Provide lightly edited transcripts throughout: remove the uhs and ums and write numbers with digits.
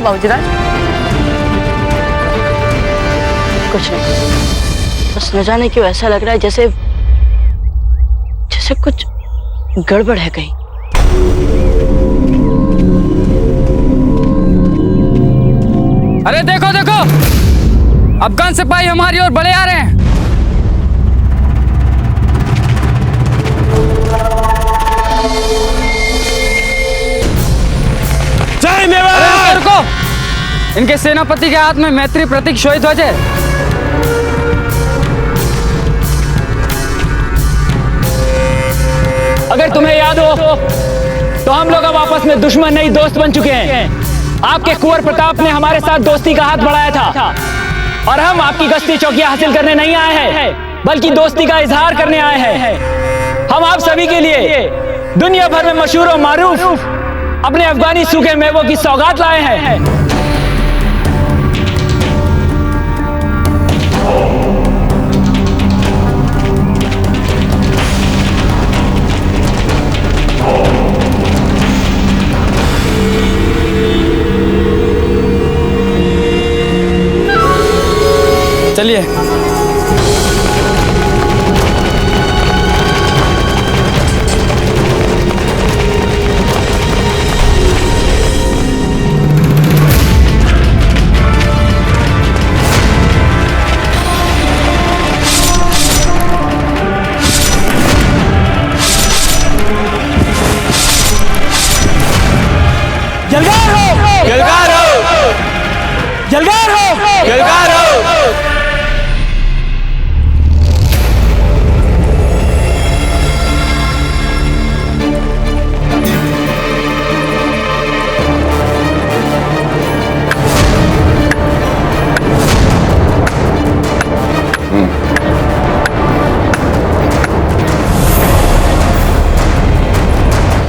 बाबूजीराज? कुछ नहीं, बस न जाने क्यों ऐसा लग रहा है जैसे जैसे कुछ गड़बड़ है कहीं। अरे देखो देखो, अफगान सिपाही हमारी ओर बढ़े आ रहे हैं। जय मेवाड़! रुको, इनके सेनापति के हाथ में मैत्री प्रतीक शोभित ध्वज है। अगर तुम्हें याद हो तो हम लोग अब आपस में दुश्मन नहीं दोस्त बन चुके हैं। आपके कुंवर प्रताप ने हमारे साथ दोस्ती का हाथ बढ़ाया था और हम आपकी गश्ती चौकियां हासिल करने नहीं आए हैं, बल्कि दोस्ती का इजहार करने आए हैं। हम आप सभी के लिए दुनिया भर में मशहूर और मारूफ अपने अफगानी सूखे मेवों की सौगात लाए हैं। चलिए। जलगार हो! जलगार हो! जलगार हो! जलगार हो!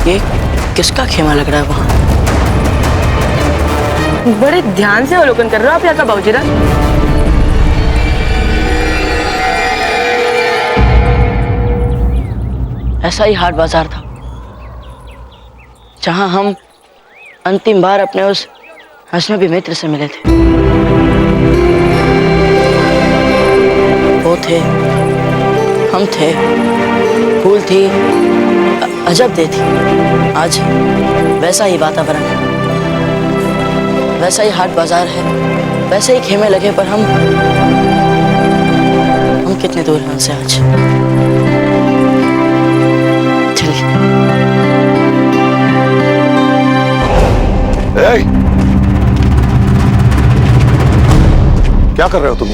ये किसका खेमा लग रहा है वहां? बड़े ध्यान से अवलोकन कर रहे हो आप यहाँ का बाबूजीराज। ऐसा ही हाट बाजार था जहां हम अंतिम बार अपने उस अजनबी मित्र से मिले थे। वो थे, हम थे, फूल थी, अजब दे थी। आज वैसा ही वातावरण है, वैसा ही हाट बाजार है, वैसे ही खेमे लगे, पर हम कितने दूर हैं उनसे आज। चलिए। क्या कर रहे हो तुम?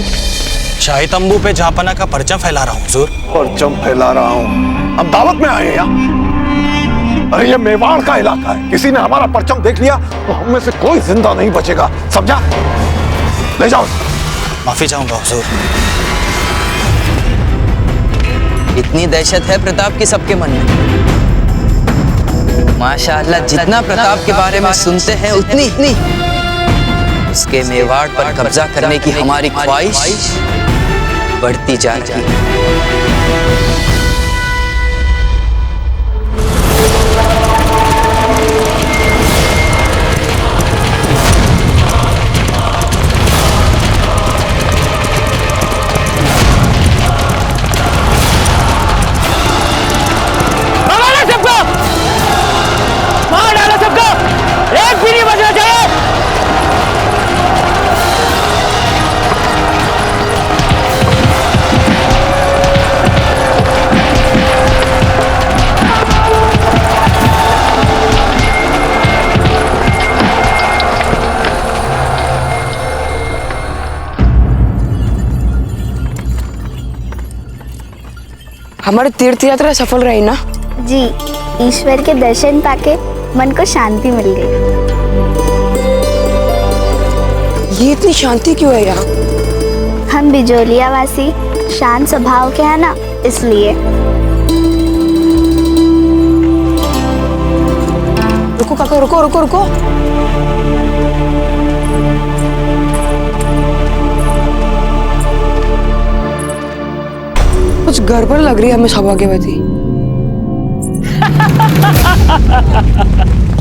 शाही तंबू पे जहापना का परचम फैला रहा हूँ हुजूर। परचम फैला रहा हूँ? हम दावत में आए हैं यहाँ। अरे ये मेवाड़ का इलाका है, किसी ने हमारा परचम देख लिया तो हम में से कोई जिंदा नहीं बचेगा, समझा? ले जाओ। माफी चाहूंगा हुजूर। इतनी दहशत है प्रताप की सबके मन में। माशाअल्लाह, जितना प्रताप के बारे में सुनते हैं उतनी उसके मेवाड़ पर कब्जा करने की हमारी ख्वाहिश बढ़ती जा रही है। हमारी तीर्थ यात्रा सफल रही ना? जी, ईश्वर के दर्शन पाके मन को शांति मिल गई। ये इतनी शांति क्यों है यहाँ? हम बिजोलिया वासी शांत स्वभाव के हैं ना, इसलिए। रुको काका, रुको रुको रुको। कुछ गड़बड़ लग रही है हमें सौभाग्यवती।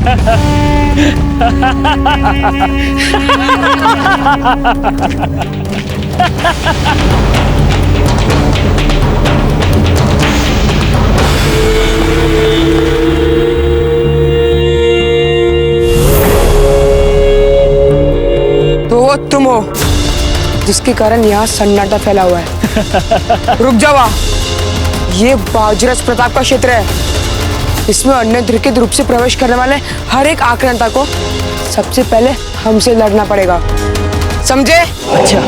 तो वो तुम हो जिसके कारण यहाँ सन्नाटा फैला हुआ है। रुक जाओ वहाँ। ये बाजीराज प्रताप का क्षेत्र है। इसमें अनधिकृत रूप से प्रवेश करने वाले हर एक आक्रांता को सबसे पहले हमसे लड़ना पड़ेगा, समझे? अच्छा,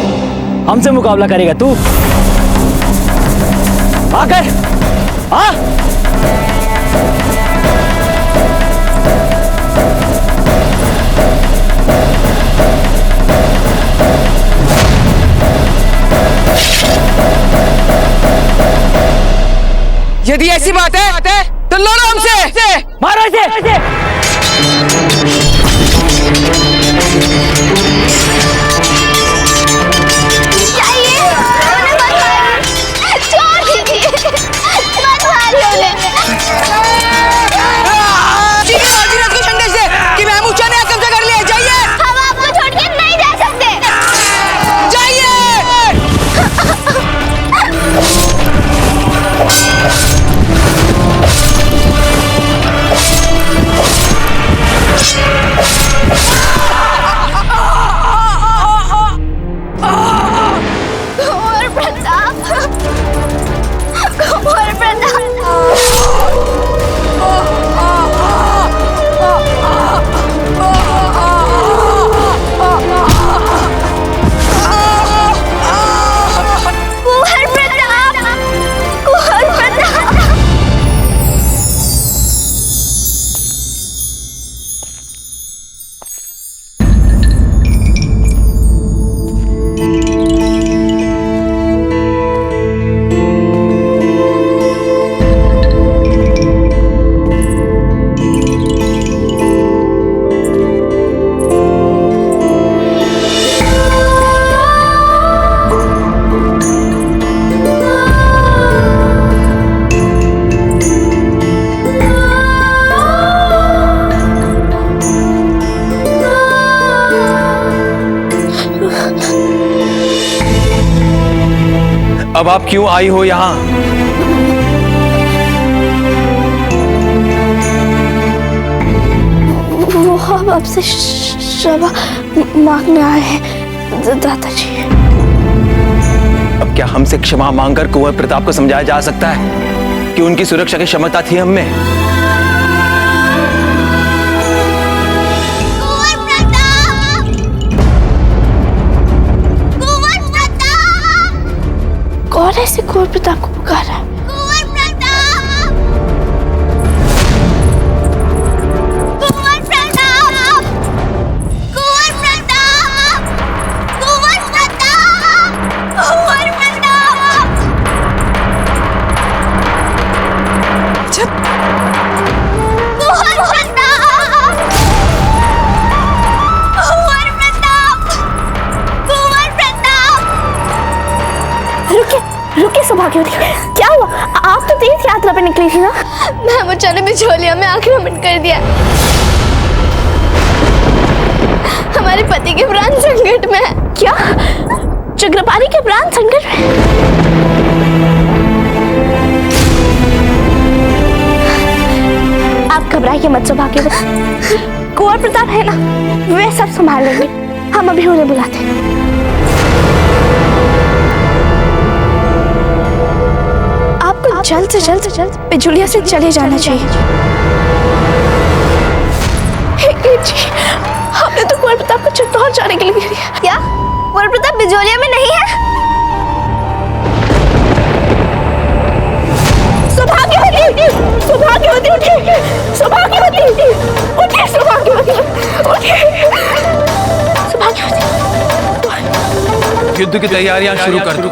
हमसे मुकाबला करेगा तू? आकर हाँ। यदि ऐसी बात है तो लड़ो हमसे। मारो इसे। अब आप क्यों आई हो यहाँ? वो हम आपसे क्षमा मांगने आए हैं दादाजी। अब क्या हमसे क्षमा मांगकर कुंवर प्रताप को समझाया जा सकता है कि उनकी सुरक्षा की क्षमता थी हम में? कौन ऐसे कुंवर प्रताप को पुकारा है? कुंवर प्रताप! कुंवर प्रताप! कुंवर प्रताप! कुंवर प्रताप! कुंवर प्रताप! चुप! कुंवर प्रताप! कुंवर प्रताप! कुंवर प्रताप! रुके सौभाग्यवती, क्या हुआ? आप तो तीर्थ यात्रा पे निकली थी ना? महमूद ने बिजोलिया में आक्रमण कर दिया। हमारे पति के प्राण संकट में। क्या? चक्रपाणी के प्राण संकट में? आप घबराइए मत सौभाग्यवती, कुंवर प्रताप है ना, वे सब संभाल लेंगे। हम अभी उन्हें बुलाते हैं। जल्द से जल्द बिजुलिया से चले जाना चाहिए। जी, हमने तो कुंवर प्रताप को चित्तौड़ जाने के लिए दिया। क्या कुंवर प्रताप बिजुलिया में नहीं है? सौभाग्यवती, सौभाग्यवती उठिए, सौभाग्यवती उठिए, सौभाग्यवती उठिए, सौभाग्यवती। युद्ध की तैयारियां शुरू कर दो।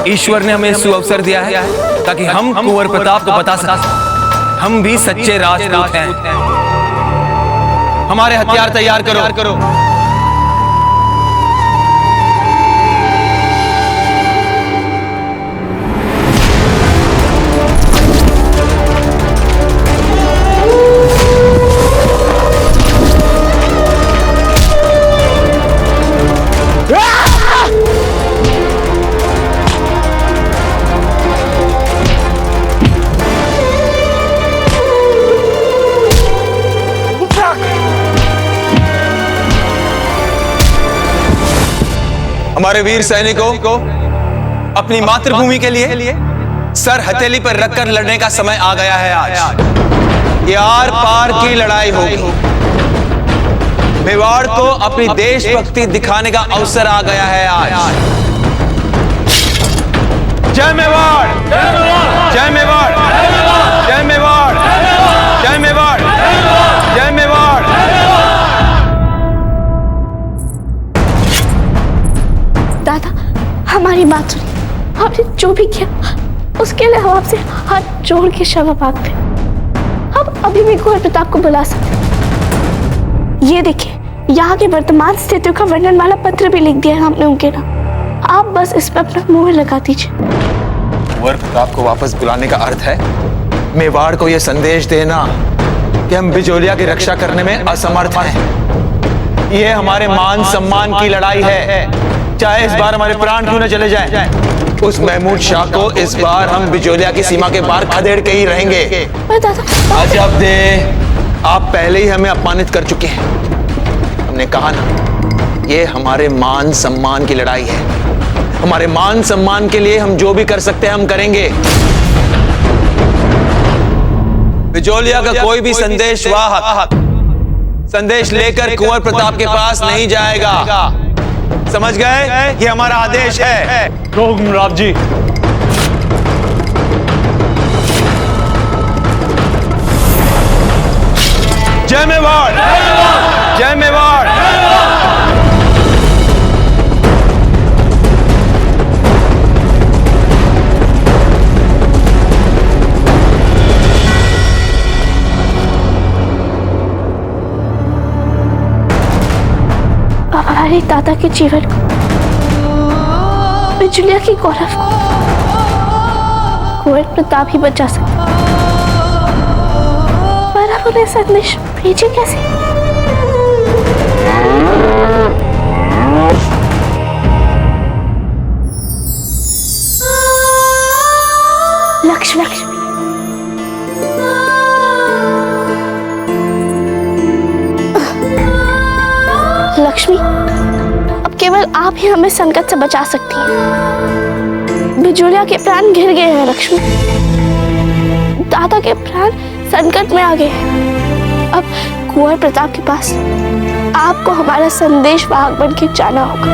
ईश्वर ने हमें सुअवसर दिया है ताकि हम कुंवर प्रताप को बता सकें हम भी सच्चे राजपूत हैं। हमारे हथियार तैयार करो। हमारे वीर सैनिकों को अपनी मातृभूमि के लिए सर हथेली पर रखकर लड़ने का समय आ गया है। आज ये आर पार की लड़ाई होगी। मेवाड़ को अपनी देशभक्ति दिखाने का अवसर आ गया है आज। जय मेवाड़, जय मेवाड़, जय मेवाड़, जय मेवाड़, जय मेवाड़। दादा, हमारी बात सुनिए। हमने जो भी किया उसके लिए हम आपसे हाथ जोड़ के क्षमा मांगते हैं। हम अभी भी कुंवर प्रताप को बुला सकते हैं। ये देखिए, यहाँ की वर्तमान स्थितियों का वर्णन वाला पत्र भी लिख दिया है हमने उनके नाम। आप बस इस पर अपना मुहर लगा दीजिए। कुंवर प्रताप को वापस बुलाने का अर्थ है मेवाड़ को यह संदेश देना कि हम बिजोलिया की रक्षा करने में असमर्थ हैं। यह हमारे मान सम्मान की लड़ाई है, चाहे इस बार हमारे प्राण क्यों न चले जाएं। उस महमूद शाह को इस बार हम बिजोलिया की सीमा के पार खदेड़ के ही रहेंगे। अजब दे, आप पहले ही हमें अपमानित कर चुके हैं। हमने कहा ना, ये हमारे मान सम्मान की लड़ाई है। हमारे मान सम्मान के लिए हम जो भी कर सकते हैं हम करेंगे। बिजोलिया का कोई भी संदेश वाहक संदेश लेकर कुंवर प्रताप के पास नहीं जाएगा, समझ गए? ये हमारा आदेश है। हुक्मराज जी। जय मेवाड़, जय मेवाड़। हमारे दादा के जीवन को, बिजोलिया की गौरव को कुंवर प्रताप ही बचा सकता, पर अब उन्हें संदेश भेजे कैसे? लक्ष्मी, लक्ष्मी, अब केवल आप ही हमें संकट से बचा सकती हैं। बिजोलिया के प्राण घिर गए हैं लक्ष्मी। दादा के प्राण संकट में आ गए हैं। अब कुंवर प्रताप के पास आपको हमारा संदेश वाहक बन के जाना होगा।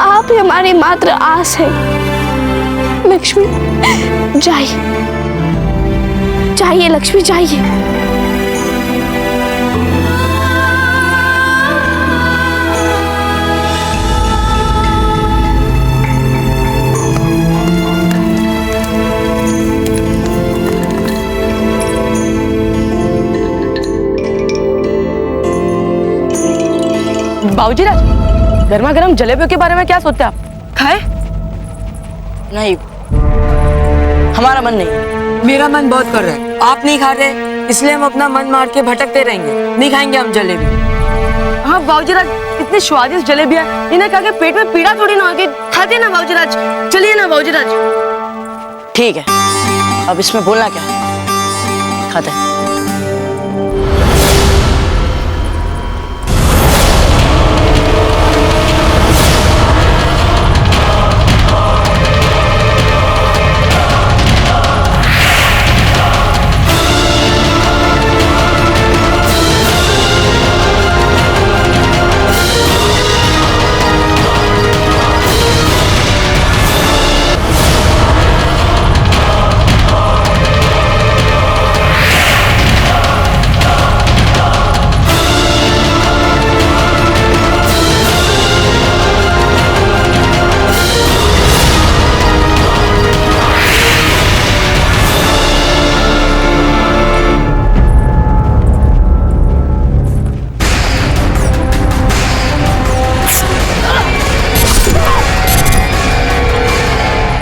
आप ही हमारी मात्र आस है। लक्ष्मी, जाइए, जाइए लक्ष्मी, जाइए। बाबूजी राज, गर्मा गर्म जलेबियों के बारे में क्या सोचते हैं आप? खाए? नहीं, हमारा मन नहीं। मेरा मन बहुत कर रहा है। आप नहीं खा रहे, इसलिए हम अपना मन मार के भटकते रहेंगे। नहीं खाएंगे हम जलेबी। हाँ बाबूजी राज, इतनी स्वादिष्ट जलेबियां, इन्हें खा के पेट में पीड़ा थोड़ी ना होगी। खाते ना बाबूजी राज, चलिए ना बाबूजी राज। ठीक है, अब इसमें बोलना क्या है? खाते हैं।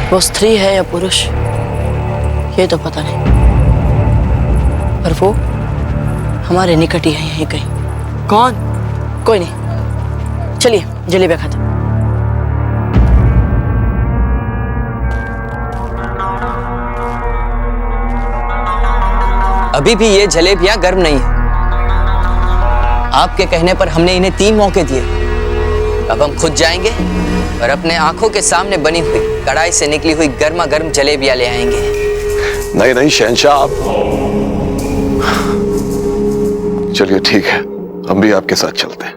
वो स्त्री है या पुरुष ये तो पता नहीं, पर वो हमारे निकट ही है, यहीं कहीं। कौन? कोई नहीं, चलिए जलेबियां खाते। अभी भी ये जलेबियां गर्म नहीं है। आपके कहने पर हमने इन्हें 3 मौके दिए, अब हम खुद जाएंगे और अपने आंखों के सामने बनी हुई कढ़ाई से निकली हुई गर्मा गर्म जलेबियां ले आएंगे। नहीं नहीं शहंशाह, आप चलिए ठीक है, हम भी आपके साथ चलते हैं।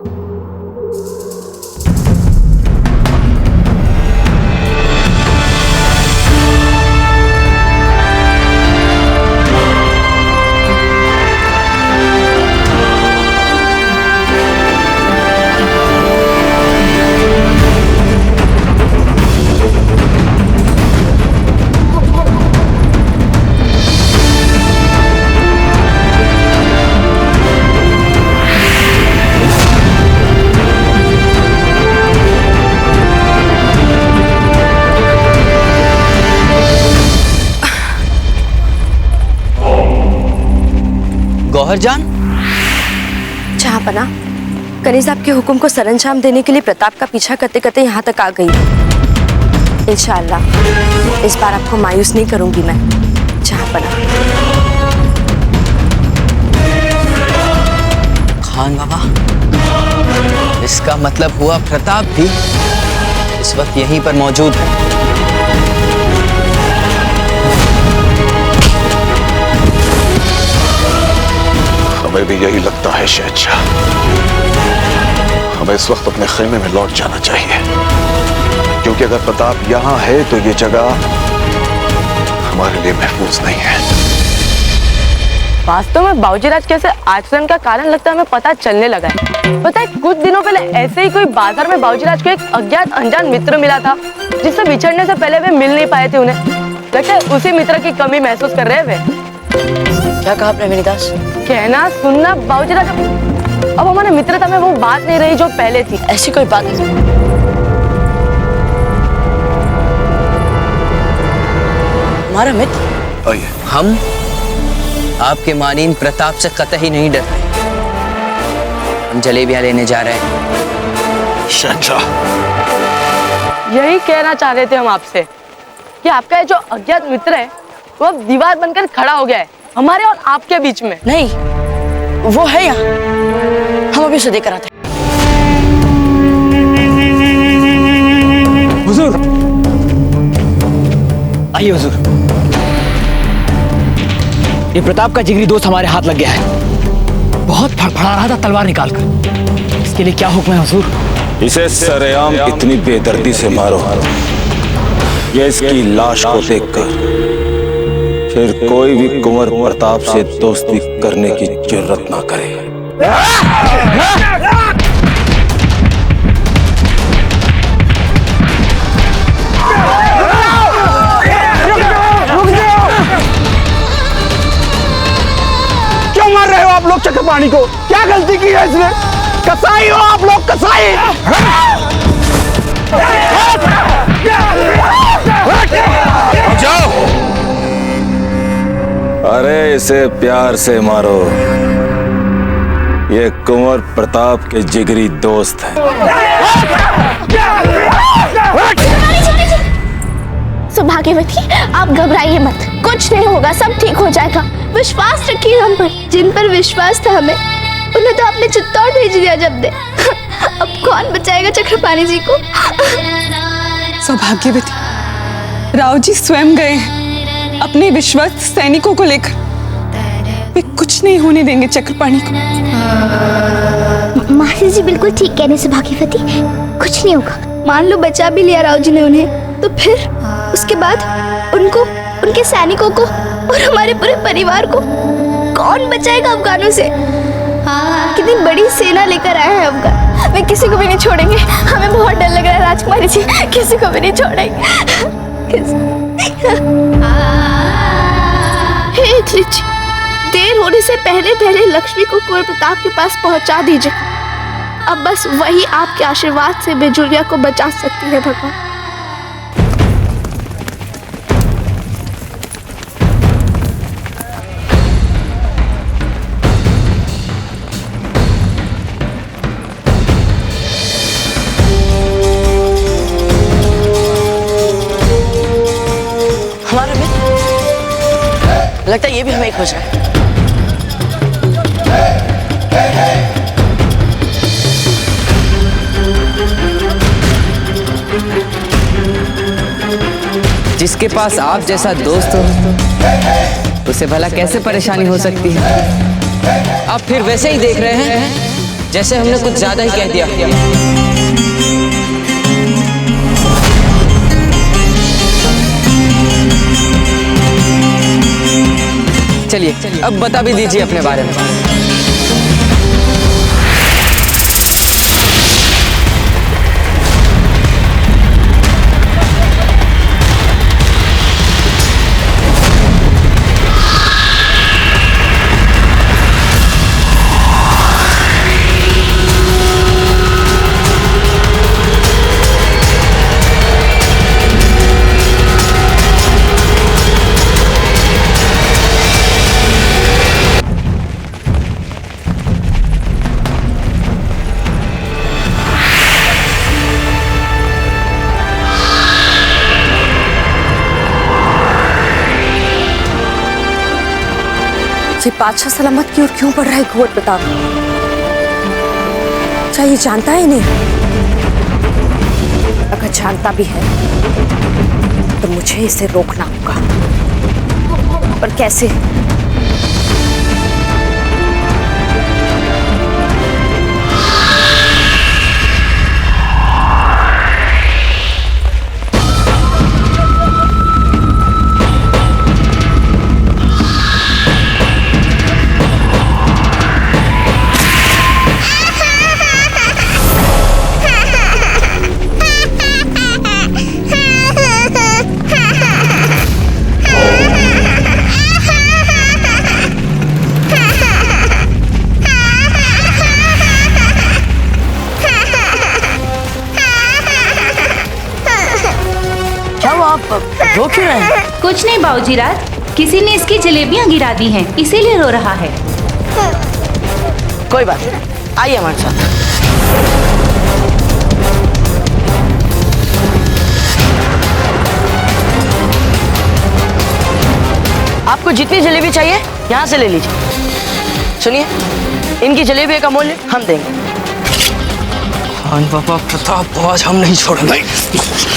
गौहरजान, जहाँपना, कनीज आपके हुक्म को सरंजाम देने के लिए प्रताप का पीछा करते करते यहाँ तक आ गई हूँ। इंशाअल्लाह इस बार आपको मायूस नहीं करूंगी मैं, जहाँपना। खान बाबा, इसका मतलब हुआ प्रताप भी इस वक्त यहीं पर मौजूद है। हमें भी यही लगता है शहंशाह। हमें इस वक्त अपने खेमे में लौट जाना चाहिए, क्योंकि अगर प्रताप यहाँ है तो ये जगह हमारे लिए महफूज नहीं है। वास्तव में बाबूजीराज कैसे आचरण का कारण लगता है हमें पता चलने लगा है। पता है, कुछ दिनों पहले ऐसे ही कोई बाजार में बाबूजीराज को एक अज्ञात अनजान मित्र मिला था, जिससे बिछड़ने से पहले वे मिल नहीं पाए थे। उन्हें लगता है उसी मित्र की कमी महसूस कर रहे हैं वे। क्या कहा आपने विनीदास? कहना सुनना बाबूजीराज, अब हमारे मित्रता में वो बात नहीं रही जो पहले थी। ऐसी कोई बात नहीं। हमारा मित्र, आइए। हम आपके मानीन प्रताप से कतई नहीं डरते। हम जलेबियां लेने जा रहे हैं। शहंशाह, यही कहना चाह रहे थे हम आपसे कि आपका ये जो अज्ञात मित्र है वो अब दीवार बनकर खड़ा हो गया है हमारे और आपके बीच में। नहीं, वो है यहाँ, हम अभी उसे देकर आते हैं। हुजूर, आइए हुजूर। ये प्रताप का जिगरी दोस्त हमारे हाथ लग गया है। बहुत फड़फड़ा रहा था तलवार निकालकर। इसके लिए क्या हुक्म है हुजूर? इसे सरेआम इतनी बेदर्दी से मारो ये इसकी लाश को देखकर फिर कोई भी कुंवर प्रताप से दोस्ती करने की जरूरत ना करे। क्यों मार रहे हो आप लोग चक्रपाणी को? क्या गलती की है इसने? कसाई हो आप लोग, कसाई। जाओ, अरे इसे प्यार से मारो, ये कुंवर प्रताप के जिगरी दोस्त है। सौभाग्यवती, आप घबराइए मत, कुछ नहीं होगा, सब ठीक हो जाएगा। विश्वास रखिए हम पर। जिन पर विश्वास था हमें, उन्हें तो आपने चित्तौड़ भेज दिया जब दे। अब कौन बचाएगा चक्रपाणी जी को? सौभाग्यवती, राव जी स्वयं गए हैं अपने विश्वस्त सैनिकों को लेकर। वे कुछ नहीं होने देंगे चक्रपाणी को। मासी जी बिल्कुल ठीक कहने से भाग्यवती, कुछ नहीं होगा। मान लो बचा भी लिया राव जी ने उन्हें, तो फिर उसके बाद उनको, उनके सैनिकों को और हमारे पूरे परिवार को कौन बचाएगा अफगानों से? कितनी बड़ी सेना लेकर आए हैं अफगान, वे किसी को भी नहीं छोड़ेंगे। हमें बहुत डर लग रहा है राजकुमारी जी, किसी को भी नहीं छोड़ेंगे। हे त्रिची, देर होने से पहले पहले लक्ष्मी को कुंवर प्रताप के पास पहुंचा दीजिए। अब बस वही आपके आशीर्वाद से बिजुलिया को बचा सकती है भगवान। हमारा मित्र, लगता है ये भी हमें खोज रहा है। जिसके पास आप जैसा दोस्त हो उसे भला कैसे परेशानी हो सकती है? आप फिर वैसे ही देख रहे हैं जैसे हमने कुछ ज्यादा ही कह दिया। चलिए अब बता भी दीजिए अपने बारे में। ये बादशाह सलामत की ओर क्यों बढ़ रहा है घोर प्रताप? क्या ये जानता है नहीं? अगर जानता भी है तो मुझे इसे रोकना होगा, पर कैसे? रो क्यों रहे हैं? कुछ नहीं बाबूजी राज, किसी ने इसकी जलेबियां गिरा दी हैं, इसीलिए रो रहा है। कोई बात नहीं, आइए हमारे साथ। आपको जितनी जलेबी चाहिए यहाँ से ले लीजिए। सुनिए, इनकी जलेबी का मूल्य हम देंगे। खान बाबा प्रताप को आज हम नहीं छोड़ेंगे।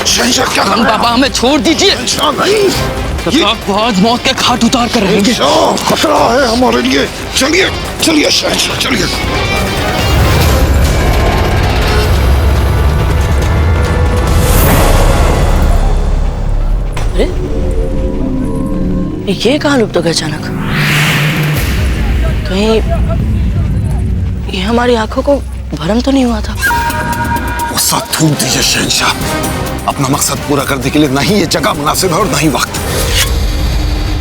शहंशाह क्या खान बाबा हमें छोड़ दीजिए। प्रताप को आज मौत के घाट उतार कर रहेंगे। खतरा है हमारे लिए। चलिए चलिए शहंशाह चलिए। अरे ये कहाँ लुप्त हो गया अचानक? कहीं ये हमारी आंखों को भ्रम तो नहीं हुआ था? गुस्सा थूक दीजिए शहंशाह। अपना मकसद पूरा करने के लिए नहीं ये जगह मुनासिब है और नहीं वक्त।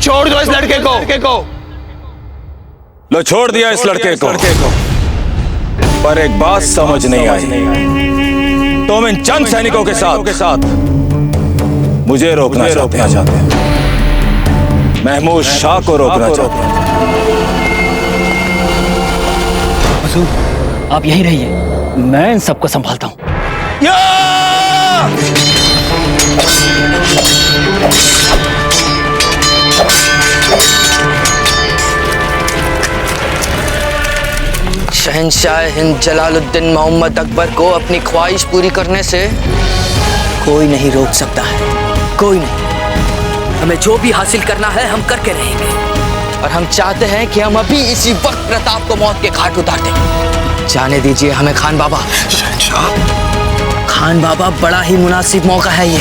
छोड़ दो इस लड़के को। लो छोड़ दिया इस लड़के को। पर एक बात समझ नहीं आई, तुम इन चंद सैनिकों के साथ मुझे रोकना चाहते हैं। महमूद शाह को रोकना चाहते हैं। आप यहीं रहिए, मैं इन सबको संभालता हूं। शहंशाह हिंद जलालुद्दीन मोहम्मद अकबर को अपनी ख्वाहिश पूरी करने से कोई नहीं रोक सकता है, कोई नहीं। हमें जो भी हासिल करना है हम करके रहेंगे, और हम चाहते हैं कि हम अभी इसी वक्त प्रताप को मौत के घाट उतार दें। जाने दीजिए हमें खान बाबा। खान बाबा, बड़ा ही मुनासिब मौका है ये।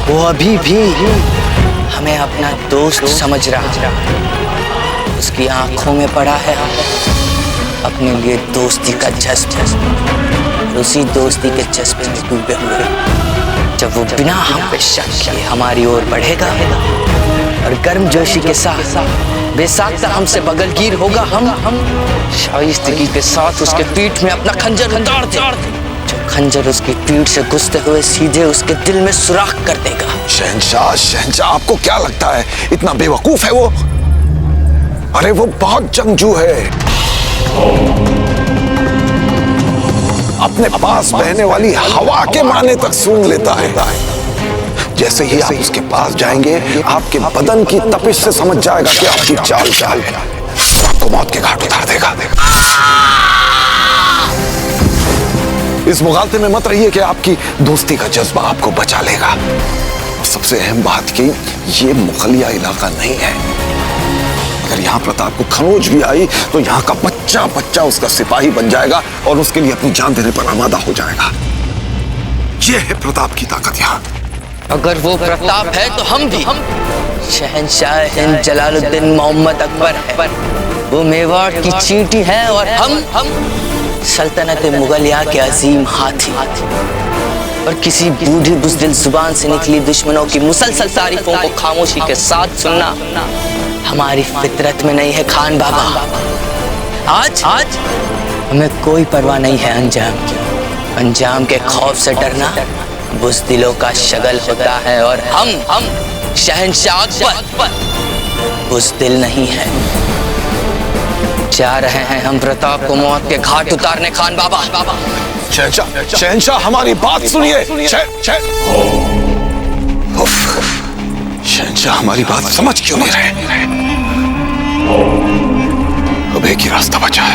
वो अभी भी हमें अपना दोस्त समझ रहा है। उसकी आंखों में पड़ा है अपने लिए दोस्ती का जज्बा। उसी दोस्ती के जज्बे में डूबे हुए जब वो बिना हम पे शक किए हमारी ओर बढ़ेगा और गर्मजोशी के साथ बेसाख्ता हमसे बगलगीर होगा, हम शाइस्तगी के साथ उसके पीठ में अपना खंजर उतार दें। जो खंजर उसकी पीठ से घुसते हुए सीधे उसके दिल में सुराख कर देगा। शहंशाह आपको क्या लगता है इतना बेवकूफ है वो? अरे वो बहुत जंगजू है। अपने पास बहने वाली हवा के माने तक सूंघ लेता है। जैसे ही आप उसके पास जाएंगे आपके बदन की तपिश से समझ जाएगा कि आपकी चाल है, आपको मौत के घाट उतार देगा। इस मुगालते में मत रहिए कि आपकी दोस्ती का जज्बा आपको बचा लेगा। सबसे अहम बात कि ये मुगलिया इलाका नहीं है। अगर यहाँ प्रताप को खरोच भी आई तो यहाँ का बच्चा बच्चा उसका सिपाही बन जाएगा और उसके लिए अपनी जान देने पर आमादा हो जाएगा। ये है प्रताप की ताकत यहाँ। अगर वो प्रताप है तो हम भी। शहंशाह हिंद जलालुद्दीन मोहम्मद अकबर है, वो मेवाड़ की चींटी है और हम सल्तनत मुगलिया के अजीम हाथी। और किसी बूढ़ी बुज़दिल जुबान से निकली दुश्मनों की मुसलसल तारीफों को खामोशी के साथ सुनना हमारी फितरत में नहीं है खान बाबा। आज हमें कोई परवाह नहीं है अंजाम की। अंजाम के खौफ से डरना बुज़दिलों का शगल होता है और हम शहंशाह अकबर बुज़दिल नहीं है। जा रहे हैं हम प्रताप को मौत के घाट उतारने खान बाबा। शहंशाह हमारी बात सुनिए। शहंशाह हमारी बात समझ क्यों नहीं रहे? अब एक ही रास्ता बचा है।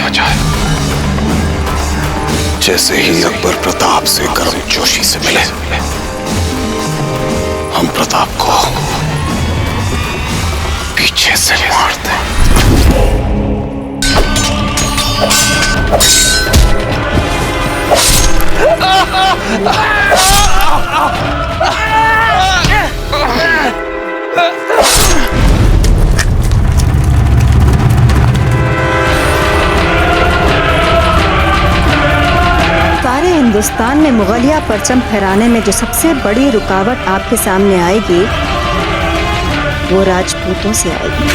जैसे ही अकबर प्रताप से गर्मजोशी से मिले, हम प्रताप को पीछे से मार दें। सारे हिंदुस्तान में मुगलिया परचम फहराने में जो सबसे बड़ी रुकावट आपके सामने आएगी वो राजपूतों से आएगी।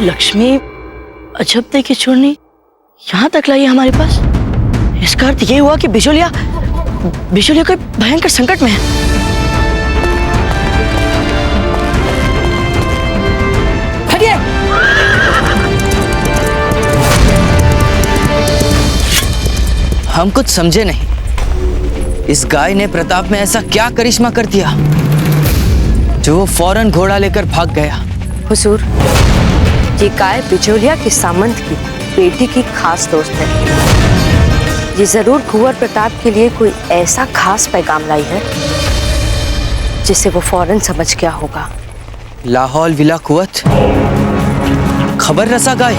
लक्ष्मी अजब देखी छोड़नी यहाँ तक लाई हमारे पास। इसका अर्थ ये हुआ कि बिजोलिया कोई भयंकर संकट में है। हटिए! हम कुछ समझे नहीं। इस गाय ने प्रताप में ऐसा क्या करिश्मा कर दिया जो वो फौरन घोड़ा लेकर भाग गया। हुजूर, ये गाय बिजोलिया के सामंत की बेटी की खास दोस्त है। ये जरूर कुंवर प्रताप के लिए कोई ऐसा खास पैगाम लाई है जिसे वो फौरन समझ गया होगा। लाहौल विला कुवत खबर रसा गाय।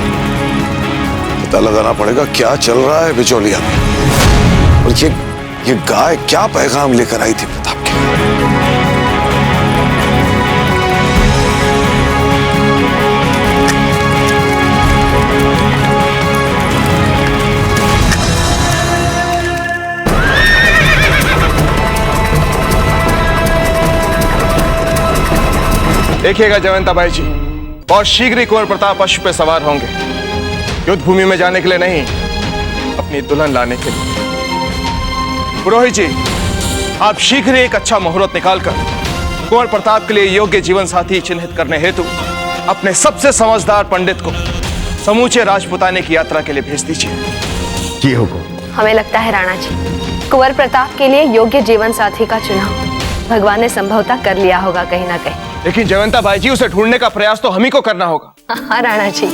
पता लगाना पड़ेगा क्या चल रहा है बिचौलिया में, और ये गाय क्या पैगाम लेकर आई थी प्रताप के। देखिएगा जयवंता बाई जी, बहुत शीघ्र ही कुंवर प्रताप अश्व पे सवार होंगे। युद्ध भूमि में जाने के लिए नहीं, अपनी दुल्हन लाने के लिए। पुरोहित जी, आप शीघ्र ही एक अच्छा मुहूर्त निकालकर कुंवर प्रताप के लिए योग्य जीवन साथी चिन्हित करने हेतु अपने सबसे समझदार पंडित को समूचे राजपुताने की यात्रा के लिए भेज दीजिए। जी हुकुम। हमें लगता है राणा जी, कुंवर प्रताप के लिए योग्य जीवन साथी का चुनाव भगवान ने संभवतः कर लिया होगा कहीं ना कहीं। लेकिन जयवंता बाई जी, उसे ढूंढने का प्रयास तो हम ही को करना होगा। हाँ राणा जी,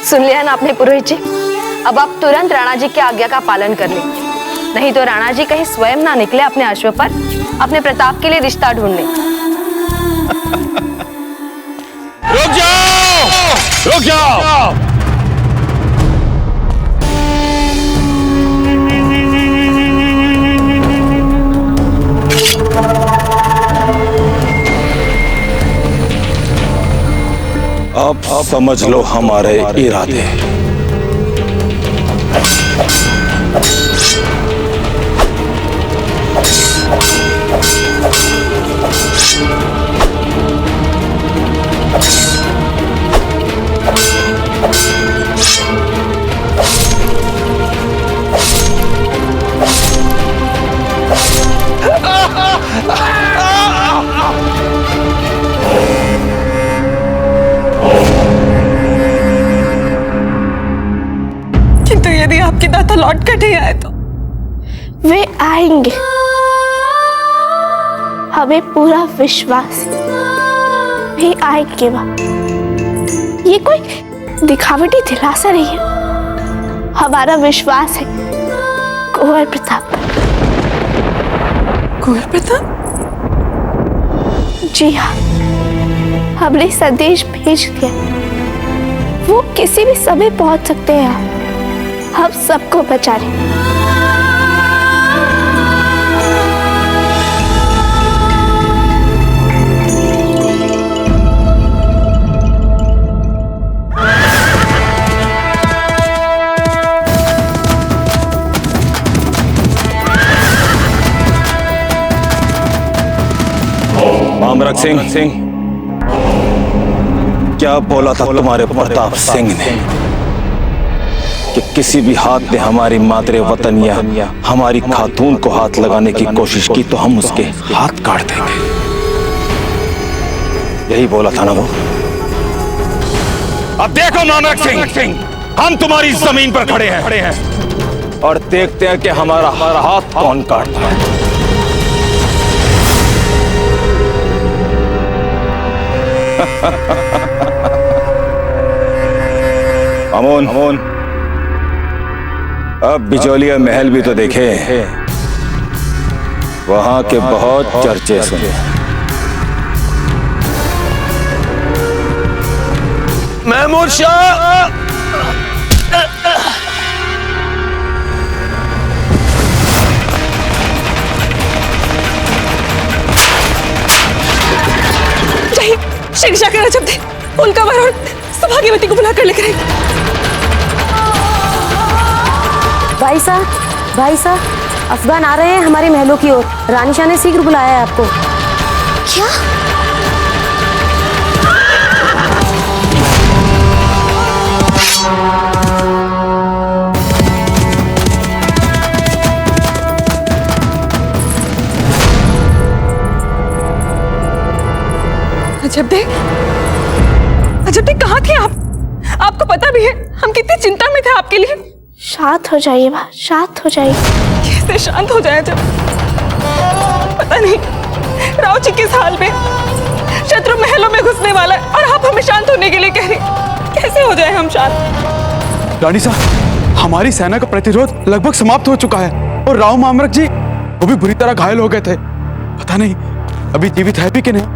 सुन लिया ना आपने पुरोहित जी। अब आप तुरंत राणा जी की आज्ञा का पालन कर लें, नहीं तो राणा जी कहीं स्वयं ना निकले अपने अश्व पर अपने प्रताप के लिए रिश्ता ढूंढने। रुक जाओ, रुक जाओ। अब समझ लो हमारे इरादे। किंतु यदि आपके दाता लौट कर नहीं आए तो? वे आएंगे, हमें पूरा विश्वास, वे आएंगे। ये कोई दिखावटी दिलासा नहीं है, हमारा विश्वास है कुंवर प्रताप। कुंवर प्रताप? जी हाँ, हमने संदेश भेज दिया, वो किसी भी समय पहुंच सकते हैं यहाँ। हम सबको बचा लें। मामरक सिंह, क्या बोला था तुम्हारे प्रताप सिंह ने कि किसी भी हाथ ने हमारी मातरे वतन या हमारी खातून को हाथ लगाने की कोशिश की तो हम उसके हाथ काट देंगे। यही बोला था ना वो? अब देखो मामरक सिंह, हम तुम्हारी जमीन पर खड़े हैं और देखते हैं कि हमारा हर हाथ कौन काटता है। अमोन, अब बिचौलिया महल भी तो देखे, वहां के बहुत चर्चे सुने। महमूद शाह, शीर्षा के रजब थे, उनका वरुण सौभाग्यवती को बुलाकर लेकर आए। भाई साहब, अफगान आ रहे हैं हमारे महलों की ओर। रानी शाह ने शीघ्र बुलाया है आपको। क्या? अजब दे, कहाँ थे आप? आपको पता भी है हम कितनी चिंता में थे आपके लिए। शांत हो जाइए माँ, शांत हो जाइए। कैसे शांत हो जाए जब पता नहीं राव जी किस हाल में, शत्रु महलों में घुसने वाला है और आप हमें शांत होने के लिए कह रहे। कैसे हो जाए हम शांत? रानी साहब, हमारी सेना का प्रतिरोध लगभग समाप्त हो चुका है और राव मामरक जी वो भी बुरी तरह घायल हो गए थे। पता नहीं अभी जीवित है भी कि नहीं।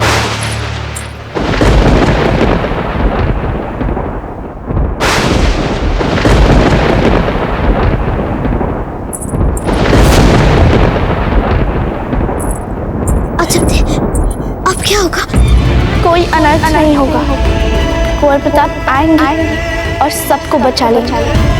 अब क्या होगा? कोई अनर्थ नहीं होगा। कुंवर प्रताप आएंगे और सबको बचा लेंगे।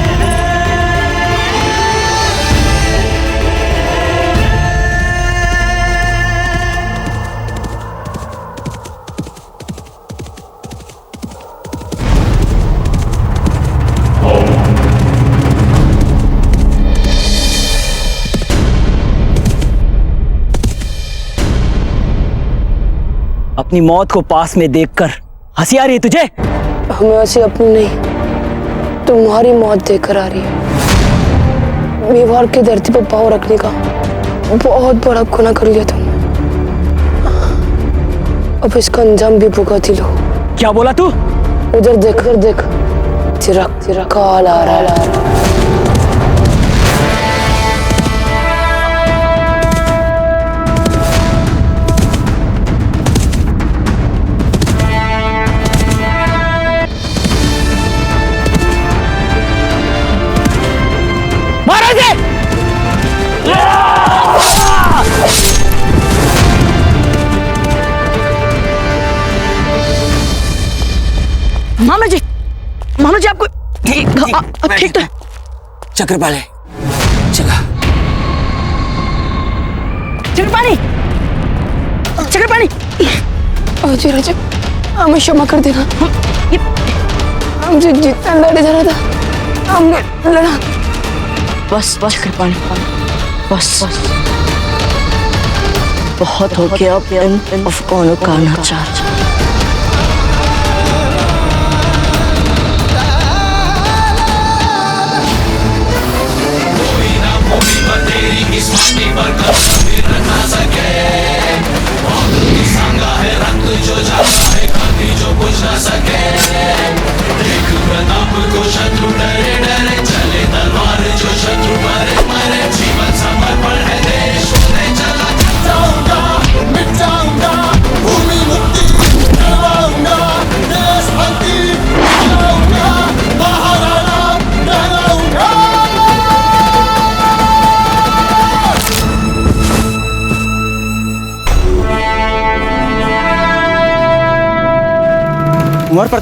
अपनी मौत को पास में देखकर हंसी आ रही है तुझे? हमें हंसी अपनी नहीं, तुम्हारी मौत देखकर आ रही है। मेवाड़ की धरती पर पाँव रखने का बहुत बड़ा गुनाह कर लिया तुमने। अब इसका अंजाम भी भुगत ही लो। क्या बोला तू? उधर देख तेरा कॉल आ रहा है। मामा जी आपको ठीक तो है? चक्रपाणी चला। चक्रपाणी अजय रजब, हमें क्षमा कर देना। हमसे जितना लड़े जा रहा था हमने लड़ा। बस चक्रपाणी बस बहुत हो गया अब इन अफगानों का अनाचार।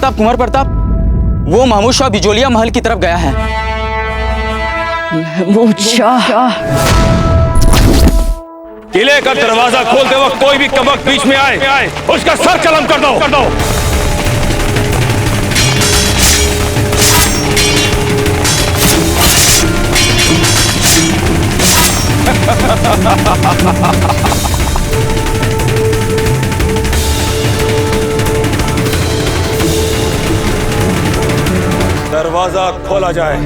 कुंवर प्रताप वो महमूद शाह बिजोलिया महल की तरफ गया है। महमूद शाह। किले का दरवाजा खोलते वक्त कोई भी कबक बीच में आए उसका सर कलम कर दो। दरवाजा खोला जाए।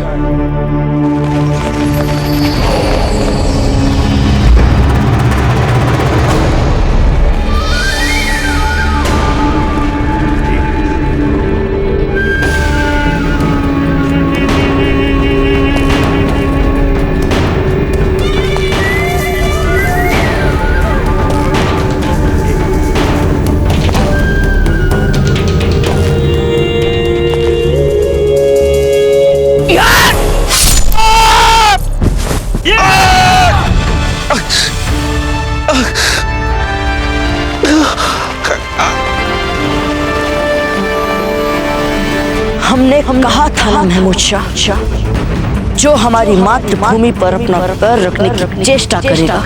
हमने कहा था ना महमूद शाह, जो हमारी मातृभूमि पर अपना पैर रखने की चेष्टा करेगा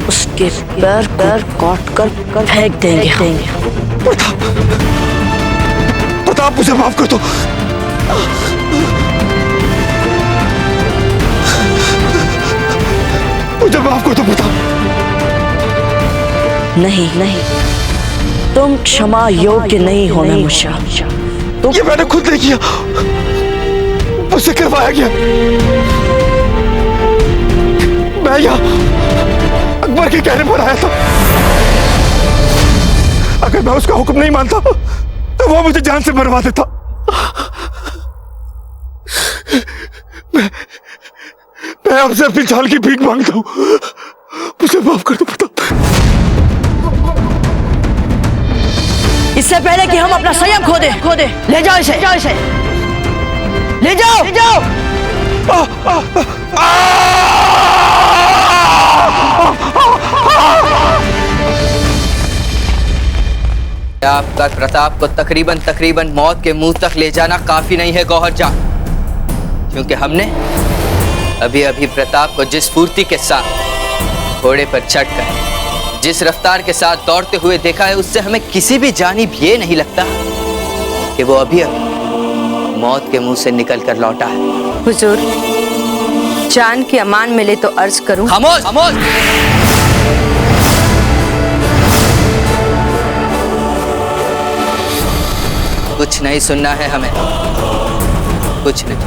उसके पैर काट कर फेंक देंगे। प्रताप मुझे माफ कर दो। मुझे माफ कर दो प्रताप। नहीं तुम क्षमा योग्य नहीं हो महमूद शाह। ये मैंने खुद नहीं किया, मुझसे करवाया गया। मैं यहाँ अकबर के कहने पर आया था। अगर मैं उसका हुक्म नहीं मानता तो वो मुझे जान से मरवा देता। मैं आपसे अपनी जान की भीख मांगता हूँ, मुझे माफ कर दो प्रताप। इससे पहले कि हम अपना संयम खो दे ले जाओ इसे ले जाओ। आपका प्रताप को तकरीबन मौत के मुंह तक ले जाना काफी नहीं है गौहर जान, क्योंकि हमने अभी प्रताप को जिस फुर्ती के साथ घोड़े पर चढ़कर जिस रफ्तार के साथ दौड़ते हुए देखा है, उससे हमें किसी भी जानिब ये नहीं लगता कि वो अभी मौत के मुंह से निकल कर लौटा है। हुजूर, जान की अमान मिले तो अर्ज करूं। खामोश। कुछ नहीं सुनना है हमें, कुछ नहीं।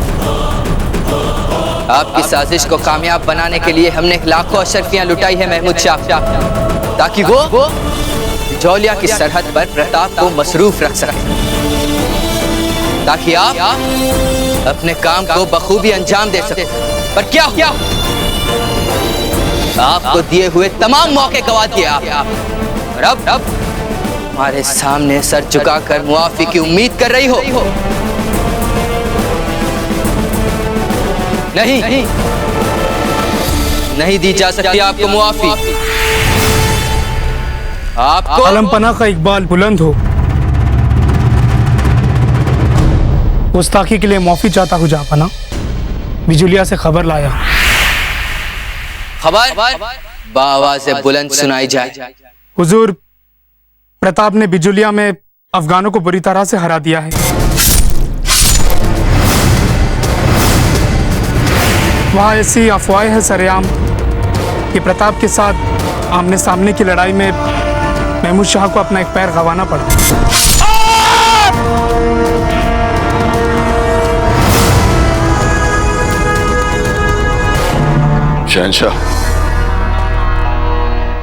आपकी साजिश को कामयाब बनाने के लिए हमने लाखों अशरफियां लुटाई है महमूद शाह, ताकि वो बिजौलिया की सरहद पर प्रताप को मसरूफ रख सके, ताकि आप अपने काम को बखूबी अंजाम दे सके। पर क्या आपको दिए हुए तमाम मौके गवा दिए आप, और अब हमारे सामने सर झुकाकर मुआफी की उम्मीद कर रही हो। नहीं दी जा सकती आपको मुआफी। आपको आलमपना का इकबाल बुलंद हो। गुस्ताखी के लिए माफी चाहता हूँ जहाँपना। बिजुलिया से खबर लाया। खबर बावाज़ बुलंद सुनाई जाए। हुजूर, प्रताप ने बिजुलिया में अफगानों को बुरी तरह से हरा दिया है। वहाँ ऐसी अफवाहें हैं सरेआम कि प्रताप के साथ आमने सामने की लड़ाई में महमूद शाह को अपना एक पैर गंवाना पड़ा। शहंशाह,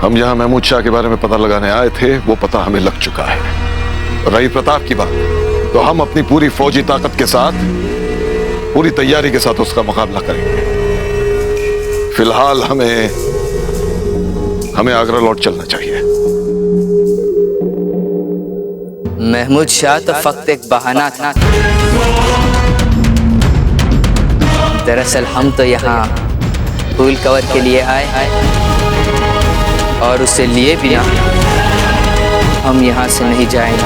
हम यहाँ महमूद शाह के बारे में पता लगाने आए थे, वो पता हमें लग चुका है। रही प्रताप की बात, तो हम अपनी पूरी फौजी ताकत के साथ, पूरी तैयारी के साथ उसका मुकाबला करेंगे। फिलहाल हमें आगरा लौट चलना चाहिए। महमूद शाह तो फक्त एक बहाना था। दरअसल हम तो यहाँ फूल कवर के लिए आए, और उसे लिए बिना हम यहाँ से नहीं जाएंगे।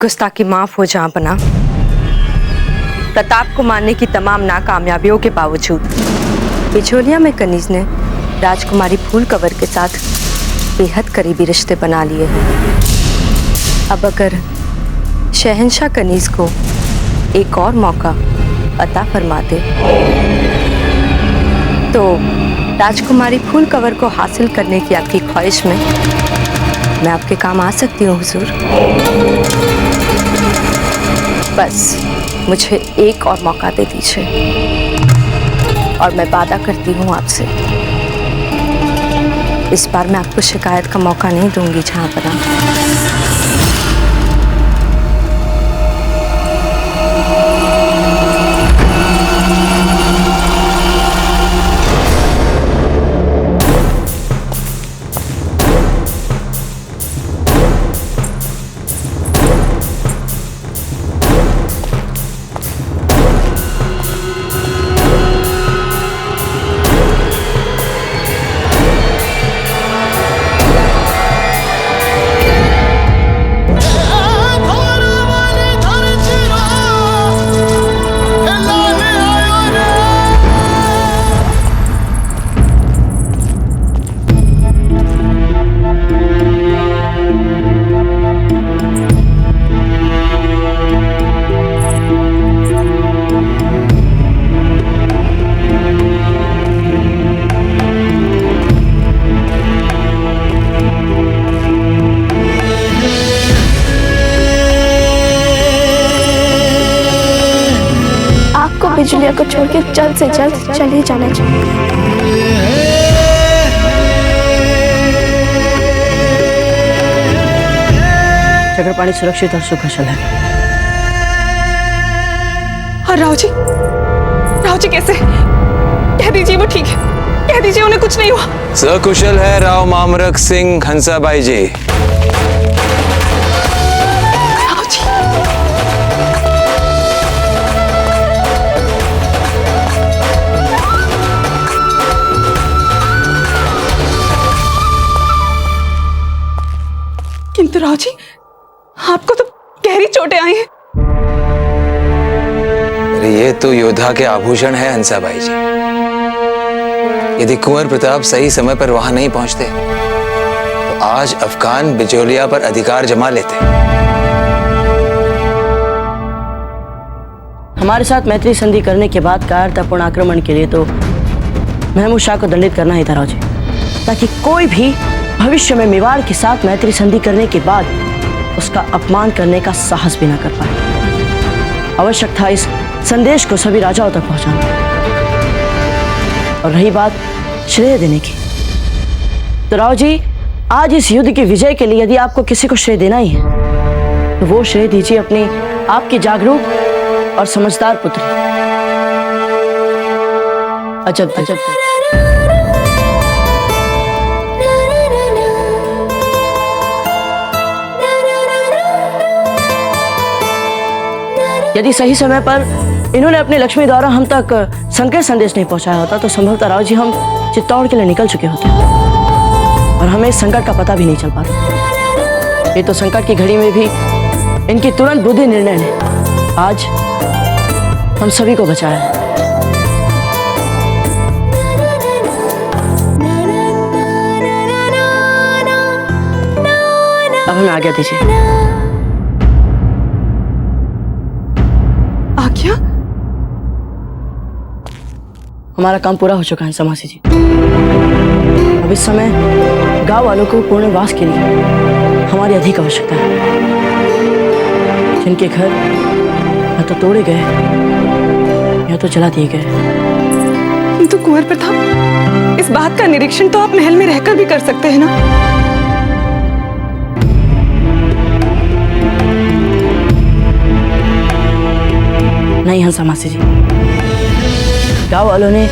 गुस्ताखी माफ हो जहाँपना। प्रताप को मारने की तमाम नाकामयाबियों के बावजूद बिजौलिया में कनीज ने राजकुमारी फूल कवर के साथ बेहद करीबी रिश्ते बना लिए हैं। अब अगर शहंशाह कनीज को एक और मौका अता फरमाते तो राजकुमारी फूल कवर को हासिल करने की आपकी ख्वाहिश में मैं आपके काम आ सकती हूँ हुजूर। बस मुझे एक और मौका दे दीजिए, और मैं वादा करती हूँ आपसे, इस बार मैं आपको शिकायत का मौका नहीं दूंगी जहाँपना। बिजुलिया को छोड़ के जल्द से जल्द चले जाना चाहिए। चक्रपाणी सुरक्षित और सुकुशल है। और राव जी कैसे? कह दीजिए वो ठीक है, कह दीजिए उन्हें कुछ नहीं हुआ। सकुशल है राव मामरक सिंह हंसाबाई जी। किंतु राव जी, आपको तो गहरी चोटें आई हैं। अरे ये तो योद्धा के आभूषण है हंसाबाई जी। यदि कुंवर प्रताप सही समय पर वहां नहीं पहुंचते तो आज अफगान बिजौलिया पर अधिकार जमा लेते। हमारे साथ मैत्री संधि करने के बाद कायरतापूर्ण आक्रमण के लिए तो महमूद शाह को दंडित करना ही था राव जी, ताकि कोई भी भविष्य में मेवाड़ के साथ मैत्री संधि करने के बाद उसका अपमान करने का साहस भी न कर पाए। आवश्यक था इस संदेश को सभी राजाओं तक पहुंचाना। और रही बात श्रेय देने की, तो राव जी आज इस युद्ध की विजय के लिए यदि आपको किसी को श्रेय देना ही है तो वो श्रेय दीजिए अपनी आपकी जागरूक और समझदार पुत्री अजब अजब। यदि सही समय पर इन्होंने अपनी लक्ष्मी द्वारा हम तक संकेत संदेश नहीं पहुंचाया होता तो संभवतः राव जी हम चित्तौड़ के लिए निकल चुके होते और हमें इस संकट का पता भी नहीं चल पाता। ये तो संकट की घड़ी में भी इनकी तुरंत बुद्धि निर्णय ने आज हम सभी को बचाया है। अब हमें आज्ञा दीजिए। आज्ञा? हमारा काम पूरा हो चुका है समासी जी। अब इस समय गांव वालों को पुनर्वास के लिए हमारी अधिक आवश्यकता है। जिनके घर या तो तोड़े गए या तो जला दिए गए। किंतु कुंवर प्रताप, इस बात का निरीक्षण तो आप महल में रहकर भी कर सकते हैं ना? नहीं हंसा मासी जी, गांव वालों ने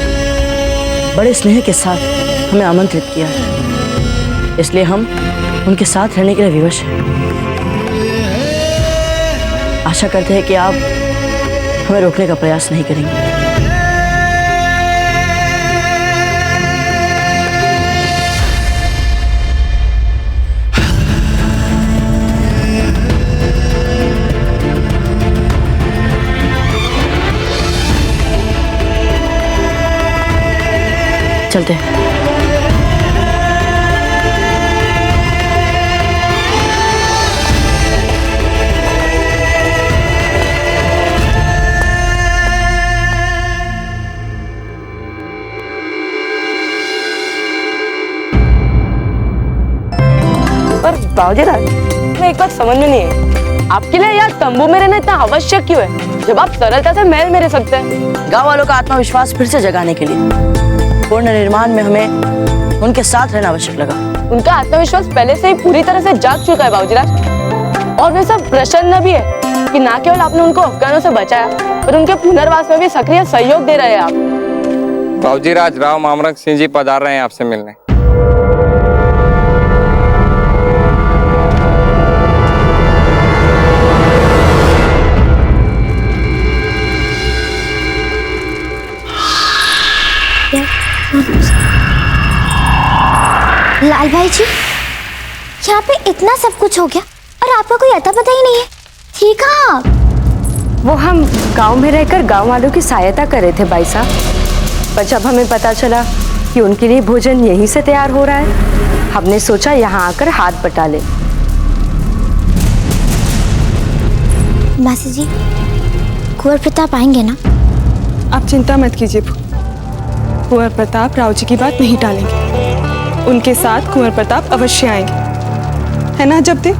बड़े स्नेह के साथ हमें आमंत्रित किया है, इसलिए हम उनके साथ रहने के लिए विवश हैं। आशा करते हैं कि आप हमें रोकने का प्रयास नहीं करेंगे। चलते हैं। पर बाबूजीराज, मैं एक बात समझ में नहीं है, आपके लिए यार तंबू में रहना इतना आवश्यक क्यों है जब आप सरलता से महल में रह सकते हैं? गांव वालों का आत्मविश्वास फिर से जगाने के लिए पूर्ण निर्माण में हमें उनके साथ रहना आवश्यक लगा। उनका आत्मविश्वास पहले से ही पूरी तरह से जाग चुका है बाबूजीराज, और वे सब प्रसन्न भी है कि न केवल आपने उनको अफगानों से बचाया पर उनके पुनर्वास में भी सक्रिय सहयोग दे रहे हैं आप। बाबूजीराज, राव मामरक सिंह जी पधार रहे हैं आपसे मिलने। लाल भाई जी, यहाँ पे इतना सब कुछ हो गया और आपका कोई अता पता ही नहीं है। ठीक है आप? वो हम गांव में रहकर गांव वालों की सहायता कर रहे थे भाई साहब, पर जब हमें पता चला कि उनके लिए भोजन यहीं से तैयार हो रहा है, हमने सोचा यहाँ आकर हाथ बटा ले। मासी जी, कुंवर प्रताप आएंगे ना? आप चिंता मत कीजिए, कुंवर प्रताप राव जी की बात नहीं टालेंगे। उनके साथ कुंवर प्रताप अवश्य आएंगे, है ना जब देव?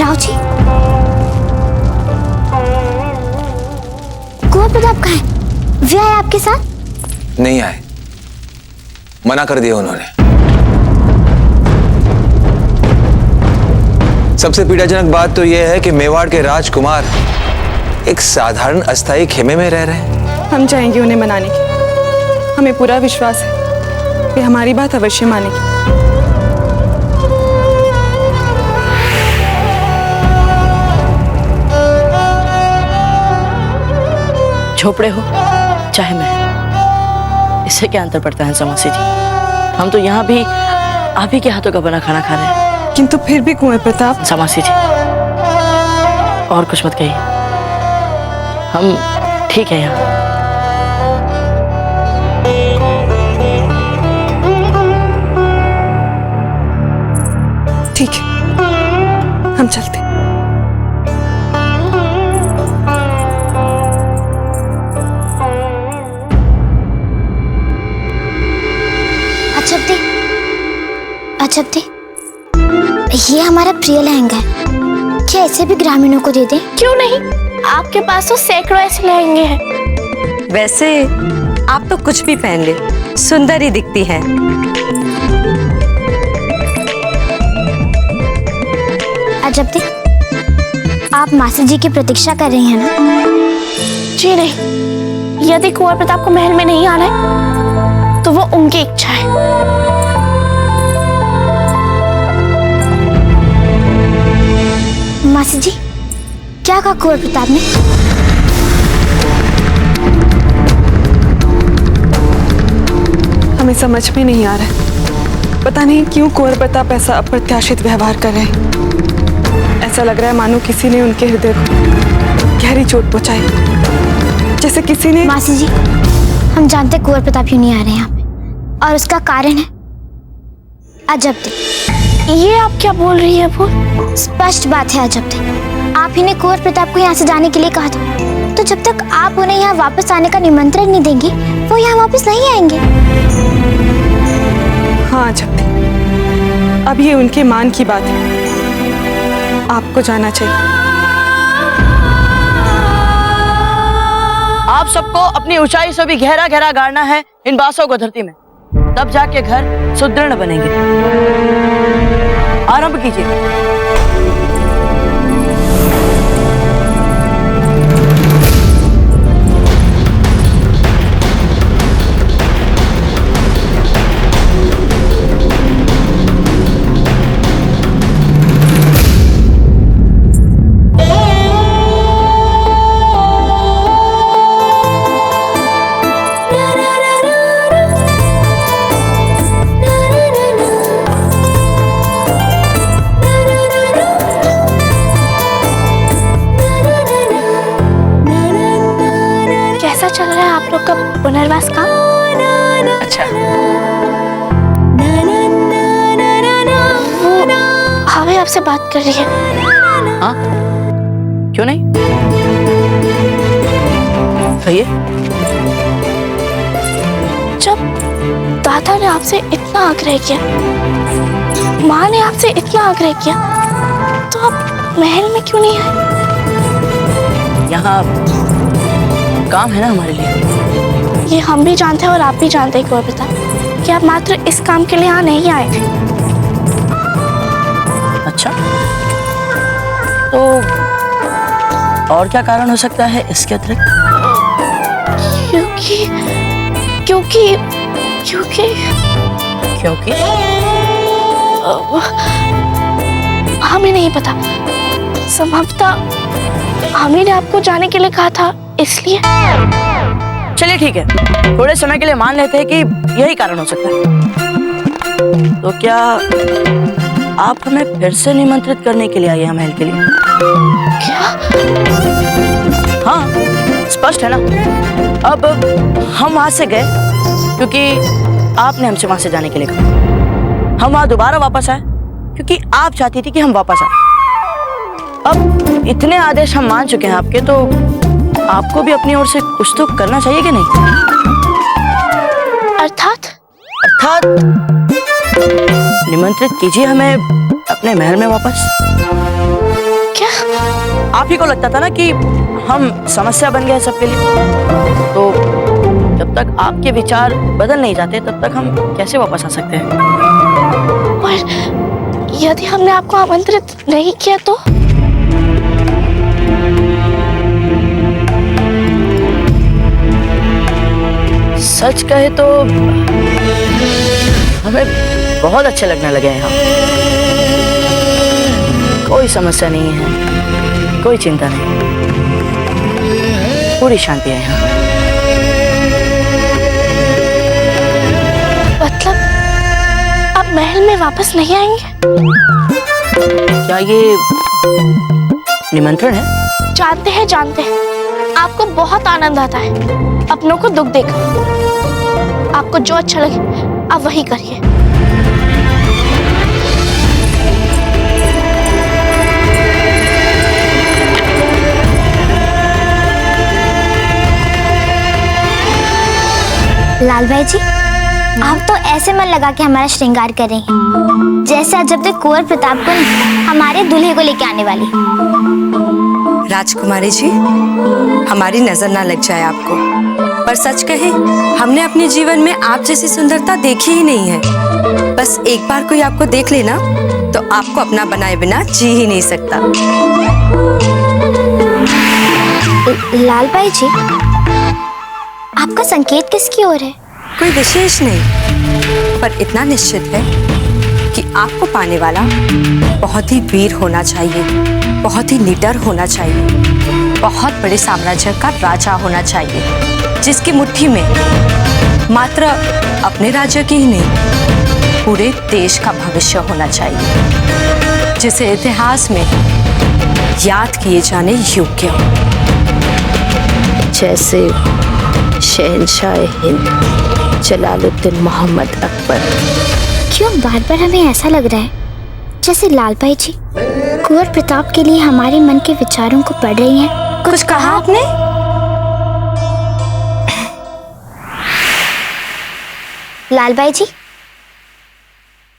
राव जी, कुंवर प्रताप कहाँ है? वे आए आपके साथ? नहीं आए, मना कर दिया उन्होंने। सबसे पीड़ाजनक बात तो यह है कि मेवाड़ के राजकुमार एक साधारण अस्थायी खेमे में रह रहे हैं। हम जाएंगे उन्हें मनाने के, हमें पूरा विश्वास है वे हमारी बात अवश्य मानेंगे। झोपड़े हो चाहे मैं, इससे क्या अंतर पड़ता है समासी जी? हम तो यहाँ भी आप ही के हाथों का बना खाना खा रहे हैं। किंतु फिर भी कुंवर प्रताप। समासी जी, और कुछ मत कहिए, हम ठीक है यहाँ। ठीक है, हम चलते। अजब दे, ये हमारा प्रिय लहंगा है, क्या ऐसे भी ग्रामीणों को दे दें? क्यों नहीं, आपके पास तो सैकड़ों ऐसे लहंगे हैं। वैसे आप तो कुछ भी पहन ले, सुंदर ही दिखती हैं। अजब दी, आप मासी जी की प्रतीक्षा कर रही हैं ना? जी नहीं, यदि कुंवर प्रताप को महल में नहीं आना है तो वो उनकी इच्छा है। मासी जी, क्या कहा कुंवर प्रताप ने? हमें समझ में नहीं आ रहा है, पता नहीं क्यों कुंवर प्रताप ऐसा अप्रत्याशित व्यवहार कर रहे हैं। ऐसा लग रहा है मानो किसी ने उनके हृदय को गहरी चोट पहुंचाई, जैसे किसी ने। मासी जी, हम जानते कुंवर प्रताप क्यों नहीं आ रहे हैं यहाँ पे, और उसका कारण है अजब दी। ये आप क्या बोल रही है? वो स्पष्ट बात है अजब दी, आप ही ने कुंवर प्रताप को यहाँ से जाने के लिए कहा था, तो जब तक आप उन्हें यहाँ वापस आने का निमंत्रण नहीं देंगे वो यहाँ वापस नहीं आएंगे। हाँ अजब दी, अब ये उनके मान की बात है, आपको जाना चाहिए। आप सबको अपनी ऊंचाई से भी गहरा गहरा गाड़ना है इन बांसों को धरती में, तब जाके घर सुदृढ़ बनेंगे। आरंभ कीजिए। चल रहा है आप लोग का पुनर्वास काम? अच्छा, वो हावे आपसे बात कर रही है। हाँ, क्यों नहीं? कहिए। जब दादा ने आपसे इतना आग्रह किया, माँ ने आपसे इतना आग्रह किया, तो आप महल में क्यों नहीं आए? यहाँ काम है ना हमारे लिए। ये हम भी जानते हैं और आप भी जानते हैं कुंवर प्रताप कि आप मात्र इस काम के लिए यहाँ नहीं आए थे। अच्छा, तो और क्या कारण हो सकता है इसके अतिरिक्त? क्योंकि क्योंकि क्योंकि क्योंकि हमें नहीं पता, संभवतः हमें ने आपको जाने के लिए कहा था, इसलिए। चलिए ठीक है, थोड़े समय के लिए मान लेते हैं कि यही कारण हो सकता है। तो क्या आप हमें फिर से निमंत्रित करने के लिए आए हैं महल के लिए? क्या? हाँ, स्पष्ट है ना। अब हम वहां से गए क्योंकि आपने हमसे वहां से जाने के लिए कहा। हम वहां दोबारा वापस आए क्योंकि आप चाहती थी कि हम वापस आए। अब इतने आदेश हम मान चुके हैं आपके, तो आपको भी अपनी ओर से कुछ तो करना चाहिए कि नहीं? अर्थात निमंत्रित कीजिए हमें अपने महल में वापस। क्या? आप ही को लगता था ना कि हम समस्या बन गए सबके लिए, तो जब तक आपके विचार बदल नहीं जाते तब तक हम कैसे वापस आ सकते हैं? और यदि हमने आपको आमंत्रित नहीं किया तो? सच कहे तो हमें बहुत अच्छे लगने लगे हैं यहाँ। कोई समस्या नहीं है, कोई चिंता नहीं, पूरी शांति है यहाँ। मतलब आप महल में वापस नहीं आएंगे? क्या ये निमंत्रण है? जानते हैं, जानते हैं, आपको बहुत आनंद आता है अपनों को दुख देकर। आपको जो अच्छा लगे आप वही करिए। लाल भाई जी, आप तो ऐसे मन लगा के हमारा श्रृंगार कर रही हैं, जैसे आज जब तक कुंवर प्रताप को हमारे दूल्हे को लेके आने वाली। राजकुमारी जी, हमारी नजर ना लग जाए आपको, पर सच कहे हमने अपने जीवन में आप जैसी सुंदरता देखी ही नहीं है। बस एक बार कोई आपको देख लेना तो आपको अपना बनाए बिना जी ही नहीं सकता। लाल भाई जी, आपका संकेत किसकी ओर है? कोई विशेष नहीं, पर इतना निश्चित है कि आपको पाने वाला बहुत ही वीर होना चाहिए, बहुत ही निडर होना चाहिए, बहुत बड़े साम्राज्य का राजा होना चाहिए, जिसकी मुट्ठी में मात्र अपने राज्य की ही नहीं पूरे देश का भविष्य होना चाहिए, जिसे इतिहास में याद किए जाने योग्य हो, जैसे शहंशाह हिंद जलालुद्दीन मोहम्मद अकबर। क्यों बार बार हमें ऐसा लग रहा है जैसे लाल भाई जी कुंवर प्रताप के लिए हमारे मन के विचारों को पढ़ रही हैं? कुछ कहा आपने? लाल भाई जी,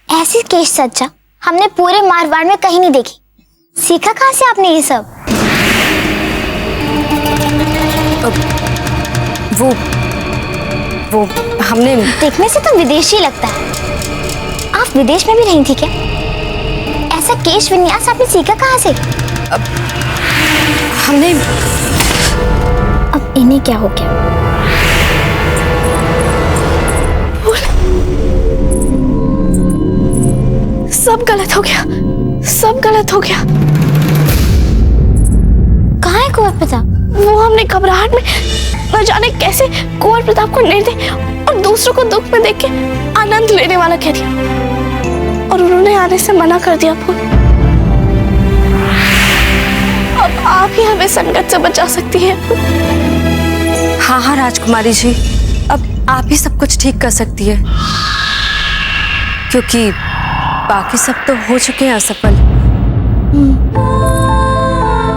ऐसी केश सज्जा हमने पूरे मारवाड़ में कहीं नहीं देखी। सीखा कहाँ से आपने ये सब? वो हमने देखने से तो विदेशी लगता है। आप विदेश में भी रही थी क्या? ऐसा केश विन्यास आपने सीखा कहाँ से? हमने अब इन्हें क्या हो गया? सब गलत हो गया, सब गलत हो गया। कहाँ है कुंवर प्रताप? वो हमने घबराहट में न जाने कैसे कुंवर प्रताप को निर्दय और दूसरों को दुख में देख के आनंद लेने वाला कह दिया, और उन्होंने आने से मना कर दिया। फूल, अब आप ही हमें संकट से बचा सकती हैं। हाँ हाँ राजकुमारी जी, अब आप ही सब कुछ ठीक कर सकती है, क्योंकि बाकी सब तो हो चुके हैं असफल।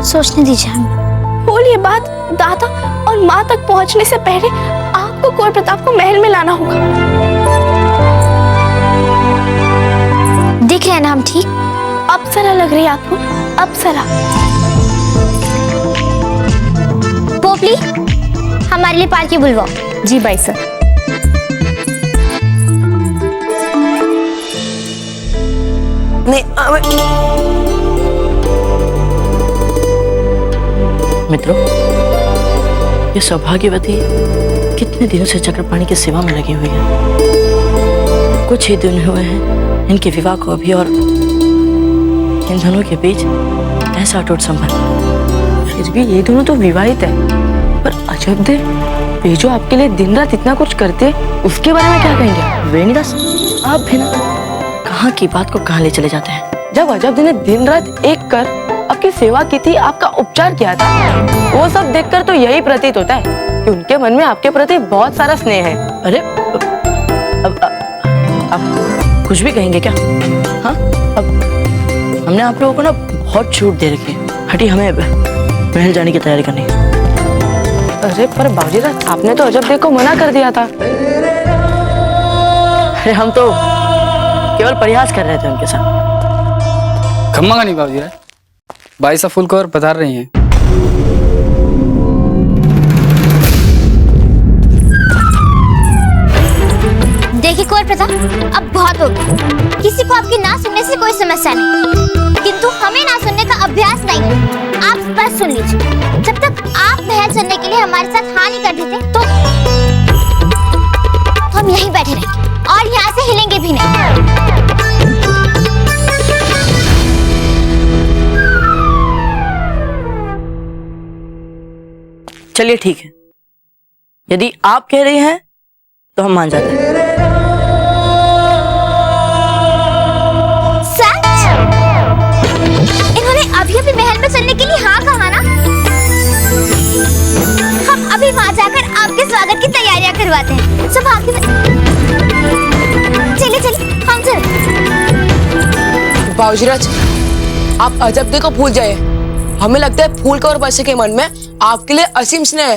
सोचने दीजिए हमें। बोल, ये बात दादा और माँ तक पहुँचने से पहले आपको कुंवर प्रताप को महल में लाना होगा। दिख रहे हैं ना हम ठीक? अप्सरा लग रही है आपको, अप्सरा। पोपली, हमारे लिए पालकी बुलवाओ। जी भाई सर। मित्रों, ये सौभाग्यवती कितने दिनों से चक्रपाणी की सेवा में लगी हुई है। कुछ ही दिन हुए हैं इनके विवाह को अभी, और इन दोनों के बीच ऐसा अटूट संबंध। फिर भी ये दोनों तो विवाहित है, पर अजब दे, ये जो आपके लिए दिन रात इतना कुछ करते उसके बारे में क्या कहेंगे? वेणीदास, आप भी ना कहाँ की बात को कहाँ ले चले जाते हैं। जब अजब ने दिन रात एक कर आपकी सेवा की थी, आपका उपचार किया था, वो सब देखकर तो यही प्रतीत होता है कि उनके मन में आपके प्रति बहुत सारा स्नेह है। अरे अब कुछ भी कहेंगे क्या? हाँ, अब हमने आप लोगों को ना बहुत छूट दे रखी है। हटी, हमें महल जाने की तैयारी करनी है। अरे पर बाबूजी, आपने तो अजब को मना कर दिया था। अरे हम तो केवल प्रयास कर रहे थे उनके साथ। खम्मा का नहीं बाबूजी, भाई साहब फुल कवर पधार रही हैं। देखिए कुंवर प्रताप, अब बहुत हो गया। किसी को आपकी ना सुनने से कोई समस्या नहीं, किंतु हमें ना सुनने का अभ्यास नहीं। आप बस सुन लीजिए। जब तक आप महल चलने के लिए हमारे साथ हाँ नहीं कर देते तो हम यहीं बैठे रहेंगे और यहाँ से हिलेंगे भी नहीं। चलिए ठीक है, यदि आप कह रही हैं तो हम मान जाते हैं। सच? इन्होंने अभी अभी महल में चलने के लिए हाँ कहा ना? हम अभी वहाँ जाकर आपके स्वागत की तैयारियां करवाते हैं। सब आगे चलिए चलिए, हम चल। बाबूजीराज, आप अजब को भूल जाए। हमें लगता है फूल का और बच्चे के मन में आपके लिए असीम स्नेह है।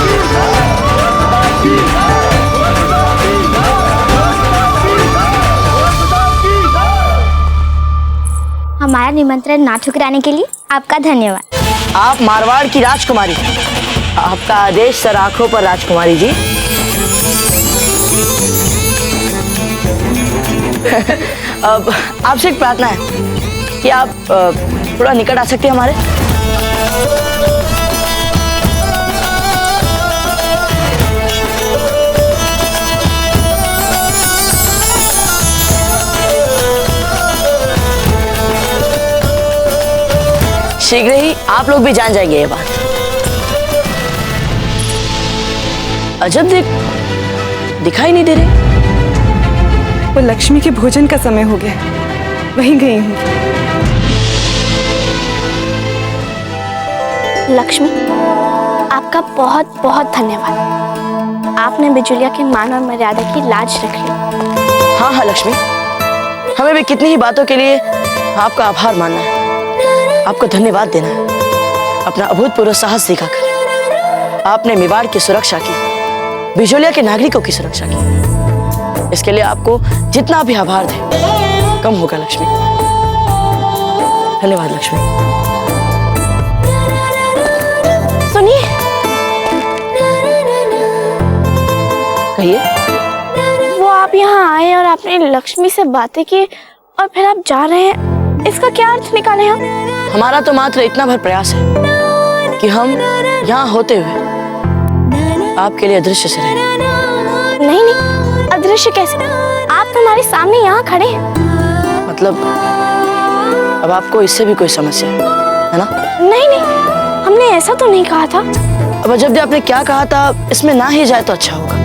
हमारा निमंत्रण ना ठुकराने के लिए आपका धन्यवाद। आप मारवाड़ की राजकुमारी, आपका आदेश सर आंखों पर राजकुमारी जी। अब आपसे एक प्रार्थना है कि आप थोड़ा निकट आ सकते हैं हमारे। शीघ्र ही आप लोग भी जान जाएंगे ये बात। अजब दिखाई नहीं दे रहे। वो लक्ष्मी के भोजन का समय हो गया, वहीं गई हूँ। लक्ष्मी, आपका बहुत बहुत धन्यवाद। आपने बिजुलिया के मान और मर्यादा की लाज रख ली। हाँ हाँ लक्ष्मी, हमें भी कितनी ही बातों के लिए आपका आभार मानना है, आपको धन्यवाद देना है। अपना अभूतपूर्व साहस दिखाकर आपने मेवाड़ की सुरक्षा की, बिजोलिया के नागरिकों की सुरक्षा की। इसके लिए आपको जितना भी आभार दे कम होगा लक्ष्मी। धन्यवाद लक्ष्मी। सुनिए, कहिए। वो आप यहाँ आए और आपने लक्ष्मी से बातें की और फिर आप जा रहे हैं, इसका क्या अर्थ निकाले हम? हमारा तो मात्र इतना भर प्रयास है कि हम यहाँ होते हुए आपके लिए अदृश्य से रहे। नहीं नहीं, अदृश्य कैसे? आप तो हमारे सामने यहाँ खड़े हैं। मतलब अब आपको इससे भी कोई समस्या है ना? नहीं नहीं, हमने ऐसा तो नहीं कहा था। अब जब आपने क्या कहा था इसमें ना ही जाए तो अच्छा होगा।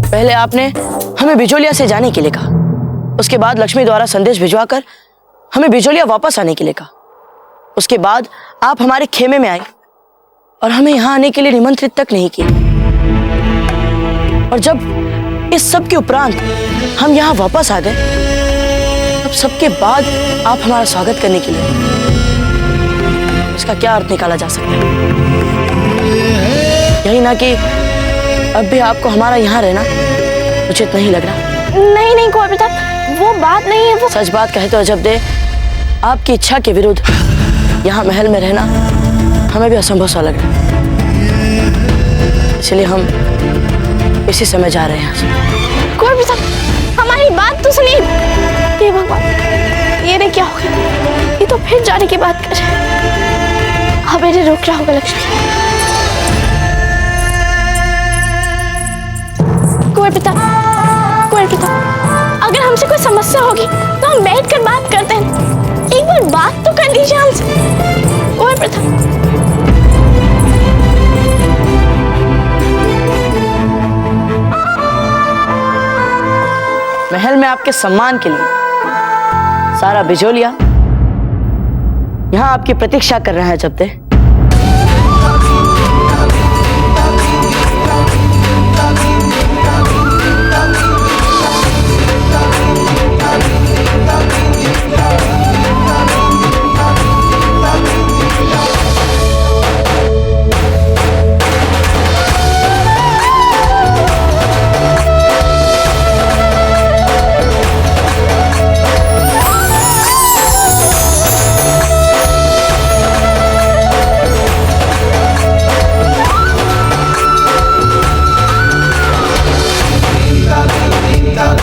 पहले आपने हमें बिजोलिया से जाने के लिए कहा, उसके बाद लक्ष्मी द्वारा संदेश भिजवाकर हमें बिजोलिया वापस आने के लिए कहा। उसके बाद आप हमारे खेमे में आई और हमें यहाँ आने के लिए निमंत्रित तक नहीं किया। और जब इस सब के उपरांत हम यहाँ वापस आ गए, तब सबके बाद आप हमारा स्वागत करने के लिए, इसका क्या अर्थ निकाला जा सकता है? यही ना कि अब भी आपको हमारा यहाँ रहना उचित नहीं लग रहा? नहीं नहीं कुंवर प्रताप, वो बात नहीं है। वो सच बात कहे तो अजब दे, आपकी इच्छा के विरुद्ध यहाँ महल में रहना हमें भी असंभव सा लग रहा है। इसलिए हम इसी समय जा रहे हैं यहाँ से। कुंवर प्रताप, हमारी बात तो सुनिए। हे भगवान, ये नहीं क्या हो गया? ये तो फिर जाने की बात कर रहे हैं। हमें रोक रहा होगा लक्ष्मी। कुंवर प्रताप, अगर हमसे कोई समस्या होगी तो हम बैठकर बात करते हैं। एक बार बात तो कर लीजिए हमसे कुंवर प्रताप। महल में आपके सम्मान के लिए सारा बिजोलिया यहाँ आपकी प्रतीक्षा कर रहा है जब्दे।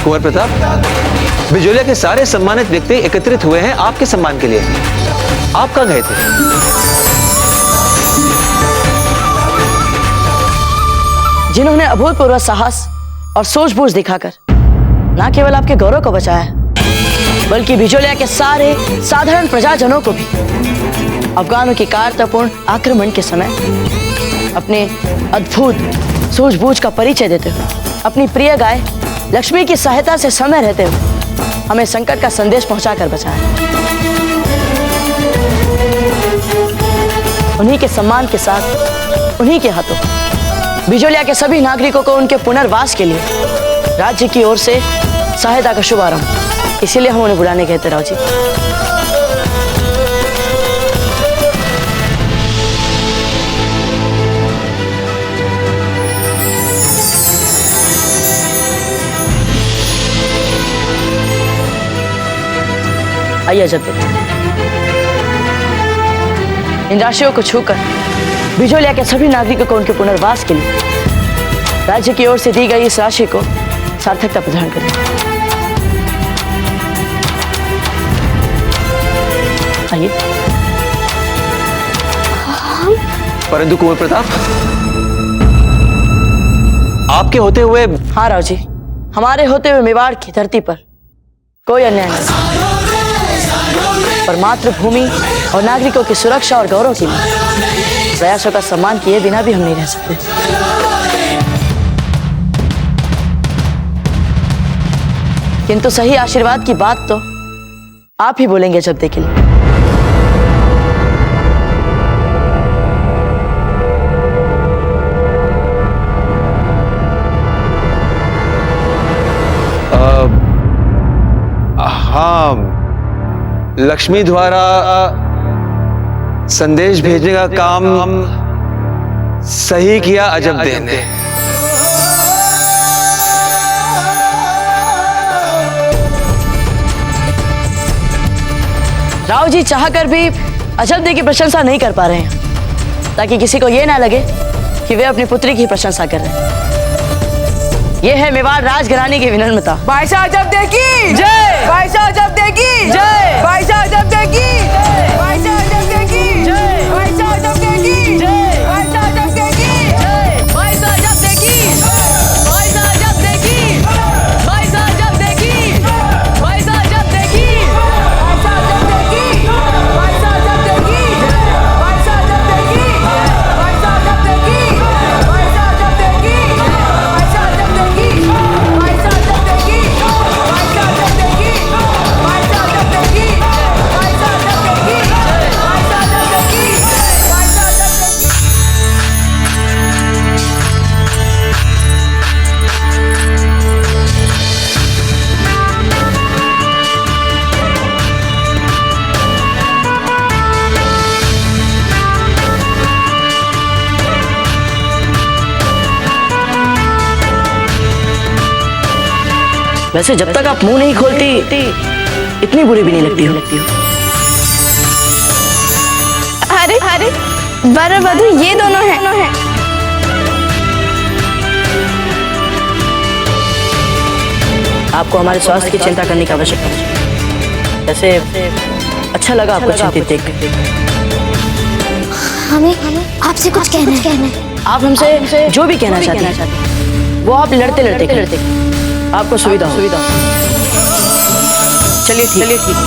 कुंवर प्रताप, बिजोलिया के सारे सम्मानित व्यक्ति एकत्रित हुए हैं आपके सम्मान के लिए। आप कहाँ गए थे? जिन्होंने अभूतपूर्व साहस और सूझबूझ दिखाकर न केवल आपके गौरव को बचाया, बल्कि बिजोलिया के सारे साधारण प्रजाजनों को भी अफगानों की कारतपूर्ण आक्रमण के समय अपने अद्भुत सूझबूझ का परिचय देते हुए अपनी प्रिय गाय लक्ष्मी की सहायता से समय रहते हुए हमें संकट का संदेश पहुंचाकर बचाया। उन्हीं के सम्मान के साथ, उन्हीं के हाथों बिजोलिया के सभी नागरिकों को उनके पुनर्वास के लिए राज्य की ओर से सहायता का शुभारंभ, इसीलिए हम उन्हें बुलाने गए थे राव जी। आइए जब्दे, इन राशियों को छूकर बिजोलिया के सभी नागरिकों को उनके पुनर्वास के लिए राज्य की ओर से दी गई इस राशि को सार्थकता प्रदान करें। आइए। परंतु कुंवर प्रताप, आपके होते हुए। हाँ राव जी, हमारे होते हुए मेवाड़ की धरती पर कोई अन्याय नहीं, पर मातृभूमि और नागरिकों की सुरक्षा और गौरव के लिए प्रयासों का सम्मान किए बिना भी हम नहीं रह सकते। किंतु सही आशीर्वाद की बात तो आप ही बोलेंगे जब्दे के लिए। हाँ, लक्ष्मी द्वारा संदेश भेजने का काम सही किया अजबदे ने। राव जी चाहकर भी अजबदे की प्रशंसा नहीं कर पा रहे हैं, ताकि किसी को यह ना लगे कि वे अपनी पुत्री की प्रशंसा कर रहे हैं। यह है मेवाड़ राजघरानी की विनम्रता। बादशाह अजबदे की जय, बादशाह अजबदे की जय, बादशाह अजबदे की जय, बादशाह अजबदे की जय, बादशाह अजबदे की जय, बादशाह अजबदे की जय, बादशाह अजबदे की, बादशाह अजबदे की, बादशाह अजबदे की, बादशाह अजबदे की, बादशाह अजबदे की, बादशाह अजबदे की, बादशाह अजबदे की, बादशाह अजबदे की, बादशाह अजबदे की, बादशाह अजबदे की, बादशाह अजबदे की, बादशाह अजबदे की, बादशाह अजबदे की, बादशाह अजबदे की, बादशाह अजबदे की, बादशाह अजबदे की। वैसे जब तक आप मुंह नहीं खोलती इतनी बुरी भी नहीं लगती हो। अरे अरे, वर और वधू ये दोनों हैं। आपको हमारे स्वास्थ्य की चिंता करने की आवश्यकता है। वैसे अच्छा लगा आपको चिंतित देख। हमें आपसे कुछ कहना है। आप हमसे जो भी कहना चाहते हैं। वो आप लड़ते लड़ते आपको सुविधा हो। चलिए ठीक,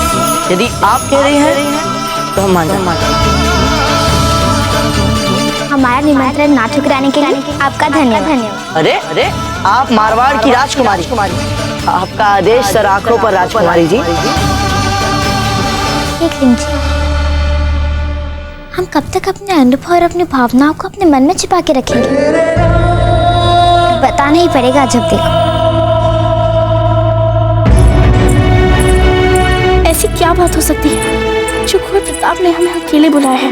यदि आप कह रही हैं तो हम मान जाएंगे। हमारा निमंत्रण ना ठुकराने के लिए आपका धन्यवाद। अरे आप मारवाड़ की राजकुमारी, आपका आदेश सर आंखों पर राजकुमारी जी। एक मिनट, हम कब तक अपने अनुभव और अपनी भावनाओं को अपने मन में छिपा के रखेंगे? बताना ही पड़ेगा जब देखो। ऐसी क्या बात हो सकती है जो कुंवर प्रताप ने हमें अकेले बुलाया है?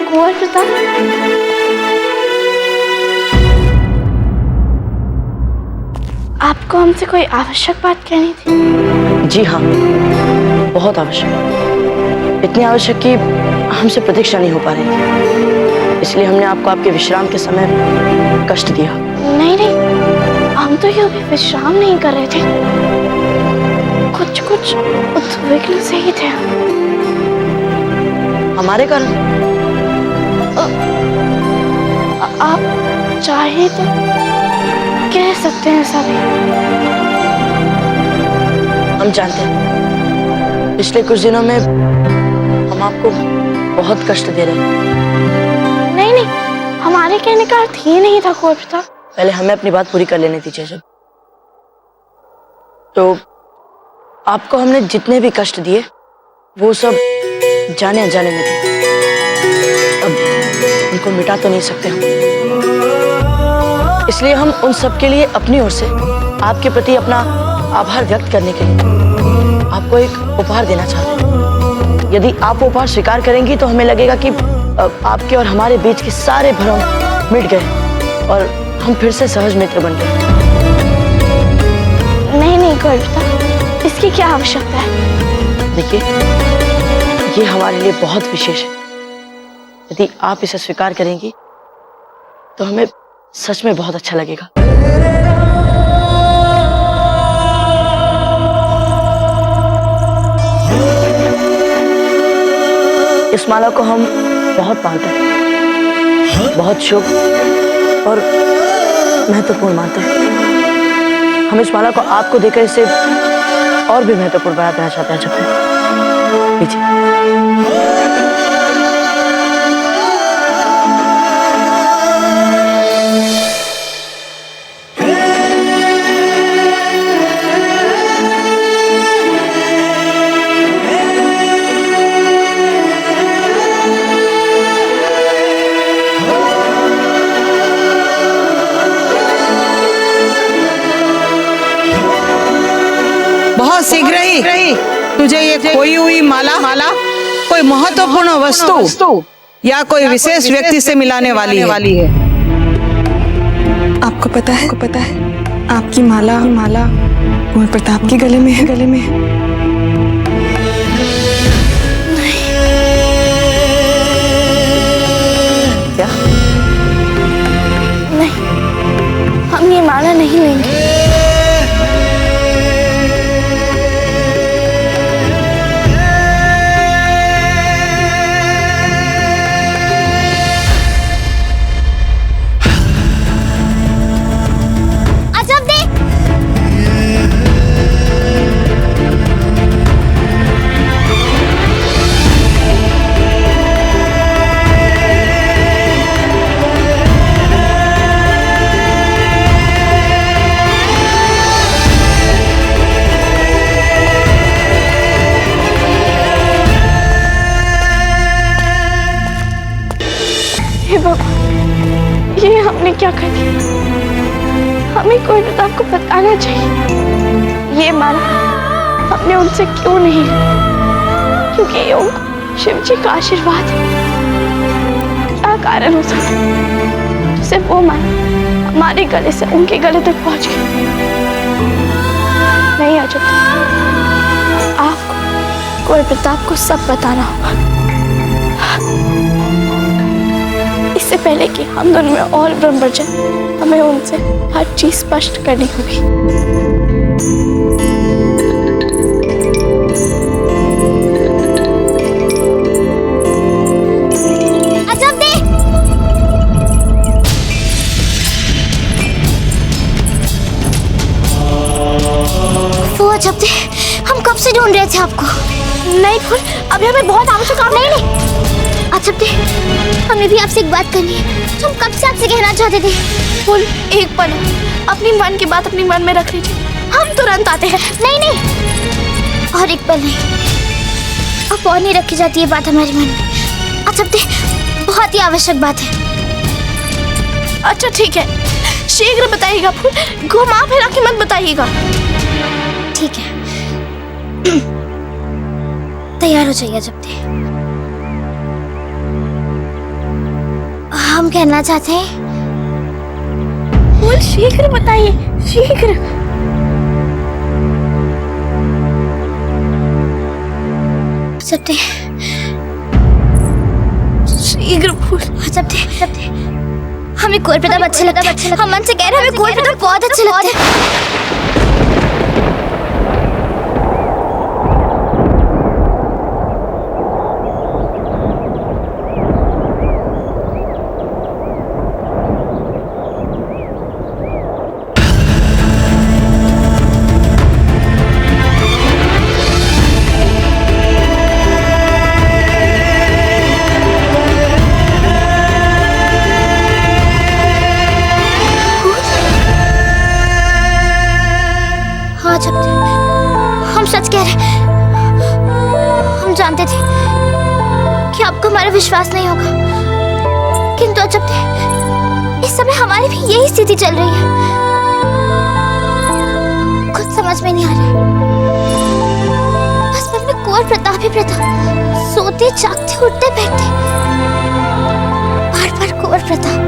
कुंवर प्रताप, आपको हमसे कोई आवश्यक बात कहनी थी? जी हाँ, बहुत आवश्यक, इतनी आवश्यक कि हमसे प्रतीक्षा नहीं हो पा रही थी, इसलिए हमने आपको आपके विश्राम के समय कष्ट दिया। नहीं, हम तो ये अभी विश्राम नहीं कर रहे थे, कुछ उद्विग्न से ही थे। हमारे कारण? आप चाहे तो कह सकते हैं सभी। हम जानते हैं पिछले कुछ दिनों में हम आपको बहुत कष्ट दे रहे हैं। नहीं, हमारे कहने का अर्थ ही नहीं था कुंवर प्रताप। पहले हमें अपनी बात पूरी कर लेनी थी जब तो आपको हमने जितने भी कष्ट दिए वो सब जाने अनजाने में थे, अब उनको मिटा तो नहीं सकते हम, इसलिए हम उन सब के लिए अपनी ओर से आपके प्रति अपना आभार व्यक्त करने के लिए आपको एक उपहार देना चाहते हैं। यदि आप वो उपहार स्वीकार करेंगी तो हमें लगेगा कि आपके और हमारे बीच के सारे भ्रम मिट गए और हम फिर से सहज मित्र बन गए। नहीं कुंवर प्रताप, इसकी क्या आवश्यकता है? देखिए, ये हमारे लिए बहुत विशेष है, यदि आप इसे स्वीकार करेंगी तो हमें सच में बहुत अच्छा लगेगा। इस माला को हम बहुत मानते हैं, बहुत शुभ और महत्वपूर्ण मानते हैं। हम इस माला को आपको देकर इसे और भी महत्वपूर्ण बना देना चाहते हैं। लीजिए। बहुत शीघ्र ही तुझे ये खोई हुई माला कोई महत्वपूर्ण वस्तु या कोई विशेष व्यक्ति से मिलाने वाली है। आपको पता है आपकी माला कुंवर प्रताप के गले में है। क्या? नहीं, हम ये माला नहीं लेंगे। ये हमने क्या कर दिया? हमें कोई प्रताप को बताना चाहिए। ये माला हमने उनसे क्यों नहीं ली? क्योंकि ये उनको शिव जी का आशीर्वाद है। क्या कारण हो सकता है जिसे वो माला हमारे गले से उनके गले तक पहुंच गई? नहीं अजब, आपको कुंवर प्रताप को सब बताना होगा, इससे पहले कि हम दोनों में और भ्रम बढ़ जाए। हमें उनसे हर चीज स्पष्ट करनी होगी। अजब थे, हम कब से ढूंढ रहे थे आपको। नहीं फूल, अभी हमें बहुत आवश्यक काम। नहीं अजब थे, हमें भी आपसे एक बात करनी है जो हम कब से आपसे कहना चाहते थे। फूल एक पल अपनी मन की बात अपनी मन में रख लीजिए, हम तुरंत आते हैं। नहीं और एक पल नहीं, अब और नहीं रखी जाती ये बात हमारे मन में। अजब थे, बहुत ही आवश्यक बात है। अच्छा ठीक है, शीघ्र बताइएगा फूल, घुमा फिरा के मत बताइएगा। ठीक है, तैयार हो जाइए अजब थे। हम कहना चाहते हैं। फूल शीघ्र बताइए, शीघ्र। अजब थे, शीघ्र फूल। अजब थे, हमें कुंवर प्रताप अच्छे लगता है। हम मन से कह रहे हैं, हमें कुंवर प्रताप बहुत अच्छे लगते हैं। हम सच कह रहे, हम जानते थे कि आपको हमारा विश्वास नहीं होगा, किंतु अजब थे, इस समय हमारी भी यही स्थिति चल रही है। कुछ समझ में नहीं आ रहा, बस मन में कुंवर प्रताप ही प्रताप, सोते जागते उठते बैठते बार बार कुंवर प्रताप।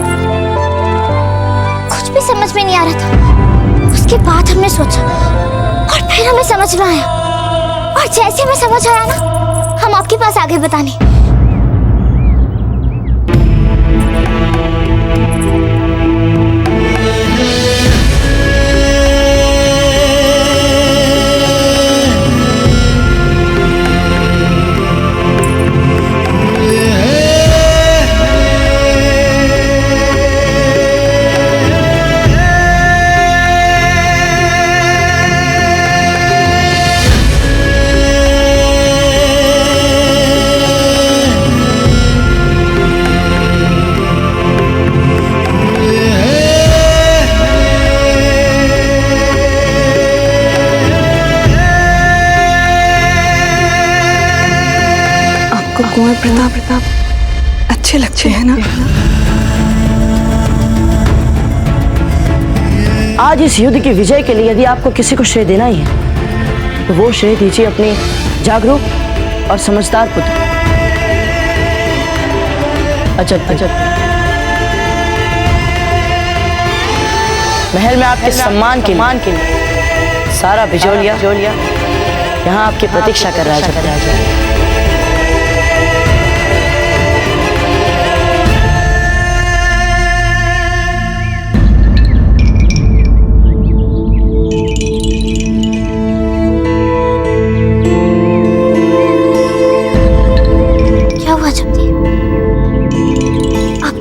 कुछ भी समझ में नहीं आ रहा था। उसके बाद हमने सोचा और फिर हमें समझ में आया, और जैसे हमें समझ आया ना, हम आपके पास आ गए बताने। कुंवर प्रताप अच्छे लगते हैं ना? आज इस युद्ध की विजय के लिए यदि आपको किसी को श्रेय देना ही है, तो वो श्रेय दीजिए अपने जागरूक और समझदार पुत्र अजब। महल में आपके सम्मान के लिए सारा बिजोलिया यहाँ आपकी प्रतीक्षा कर रहा है।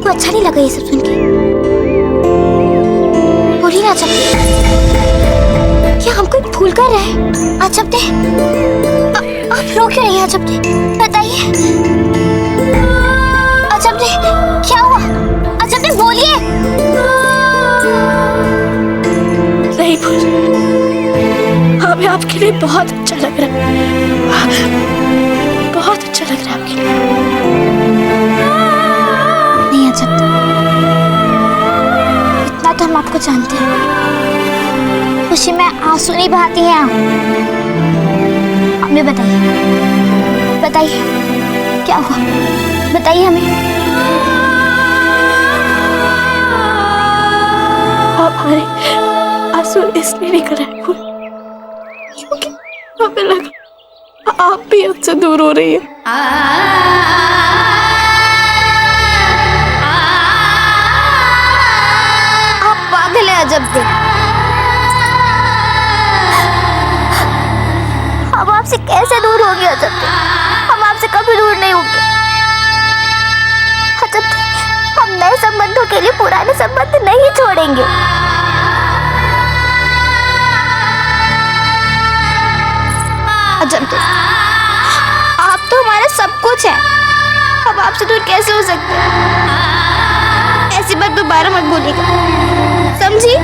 अच्छा नहीं लगा ये सब सुन के? बोलिए ना अजब, क्या हम कोई भूल कर रहे हैं? अजब आप रो क्यों रही हैं अजब? बताइए अजब, क्या हुआ? अजब बोलिए। नहीं भूल, हमें आपके लिए बहुत अच्छा लग रहा है, बहुत अच्छा लग रहा है आपके लिए। इतना तो हम आपको जानते हैं, खुशी में आंसू नहीं बहाती हैं आप। हमें बताइए क्या हुआ, बताइए हमें। आप हमारे आंसू इसलिए निकल रहे हैं क्योंकि हमें लगा आप भी हमसे दूर हो रही है। अजब थे, हम आपसे कैसे दूर हो गए अजब थे? हम आपसे कभी दूर नहीं होंगे अजब थे। हम नए संबंधों के लिए पुराने संबंध नहीं छोड़ेंगे। अजब तो आप तो हमारा सब कुछ है, अब आपसे दूर कैसे हो सकते हैं? ऐसी बात दोबारा मत बोलिएगा, समझी?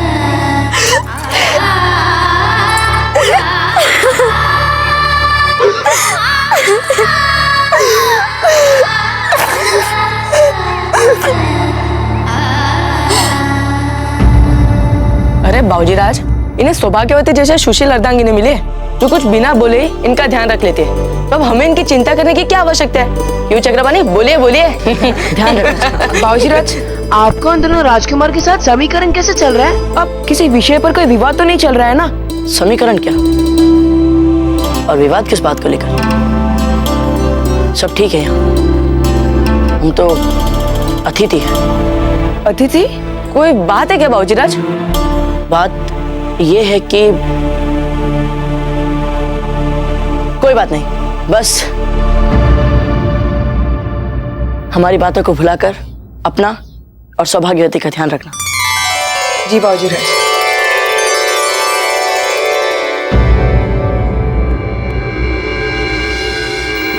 अरे बाबूजी राज, इन्हें सौभाग्यवती जैसे सुशील अर्धांगिनी मिले जो कुछ बिना बोले इनका ध्यान रख लेते। तो अब हमें इनकी चिंता करने की क्या आवश्यकता है? क्यों चक्रपाणी, बोलिए बोलिए। ध्यान रखना। बाबूजी राज, आपका दोनों राजकुमार के साथ समीकरण कैसे चल रहा है? अब किसी विषय पर कोई विवाद तो नहीं चल रहा है ना? समीकरण क्या और विवाद किस बात को लेकर? सब ठीक है यहाँ, हम तो अतिथि हैं। अतिथि? कोई बात है क्या बाबूजी राज? बात ये है कि कोई बात नहीं, बस हमारी बातों को भुलाकर अपना और सौभाग्यवती का ध्यान रखना। जी बाबूजी राज।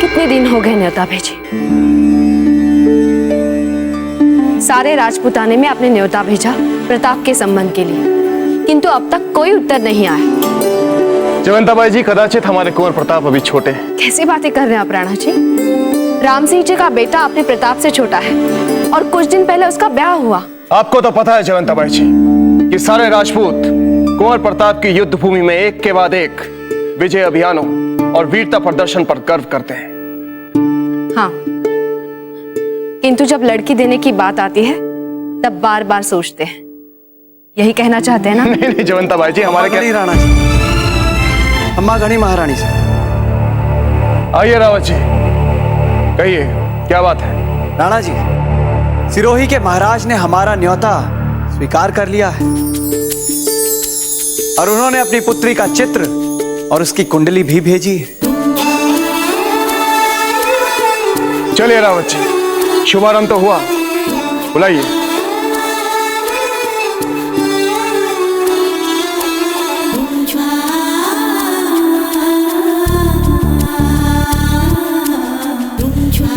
कितने दिन हो गए न्योता भेजे? सारे राजपुताने में आपने न्योता भेजा प्रताप के संबंध के लिए, किंतु अब तक कोई उत्तर नहीं आया। जयवंताबाई जी, कदाचित हमारे कुंवर प्रताप अभी छोटे हैं। कैसी बातें कर रहे हैं आप राणा जी? राम सिंह जी का बेटा अपने प्रताप से छोटा है और कुछ दिन पहले उसका ब्याह हुआ। आपको तो पता है जयवंताबाई जी कि सारे राजपूत कुंवर प्रताप की युद्ध भूमि में एक के बाद एक विजय अभियानों और वीरता प्रदर्शन पर गर्व करते हैं। हाँ, किंतु जब लड़की देने की बात आती है तब बार बार सोचते हैं। यही कहना चाहते हैं ना? नहीं जयवंताबाई जी, हमारे क्या राणा जी, अम्मा गणी महारानी से। आइए रावत जी, कहिए क्या बात है? राणा जी, सिरोही के महाराज ने हमारा न्योता स्वीकार कर लिया है और उन्होंने अपनी पुत्री का चित्र और उसकी कुंडली भी भेजी है। चलिए रावत जी, शुभारंभ तो हुआ, बुलाइए।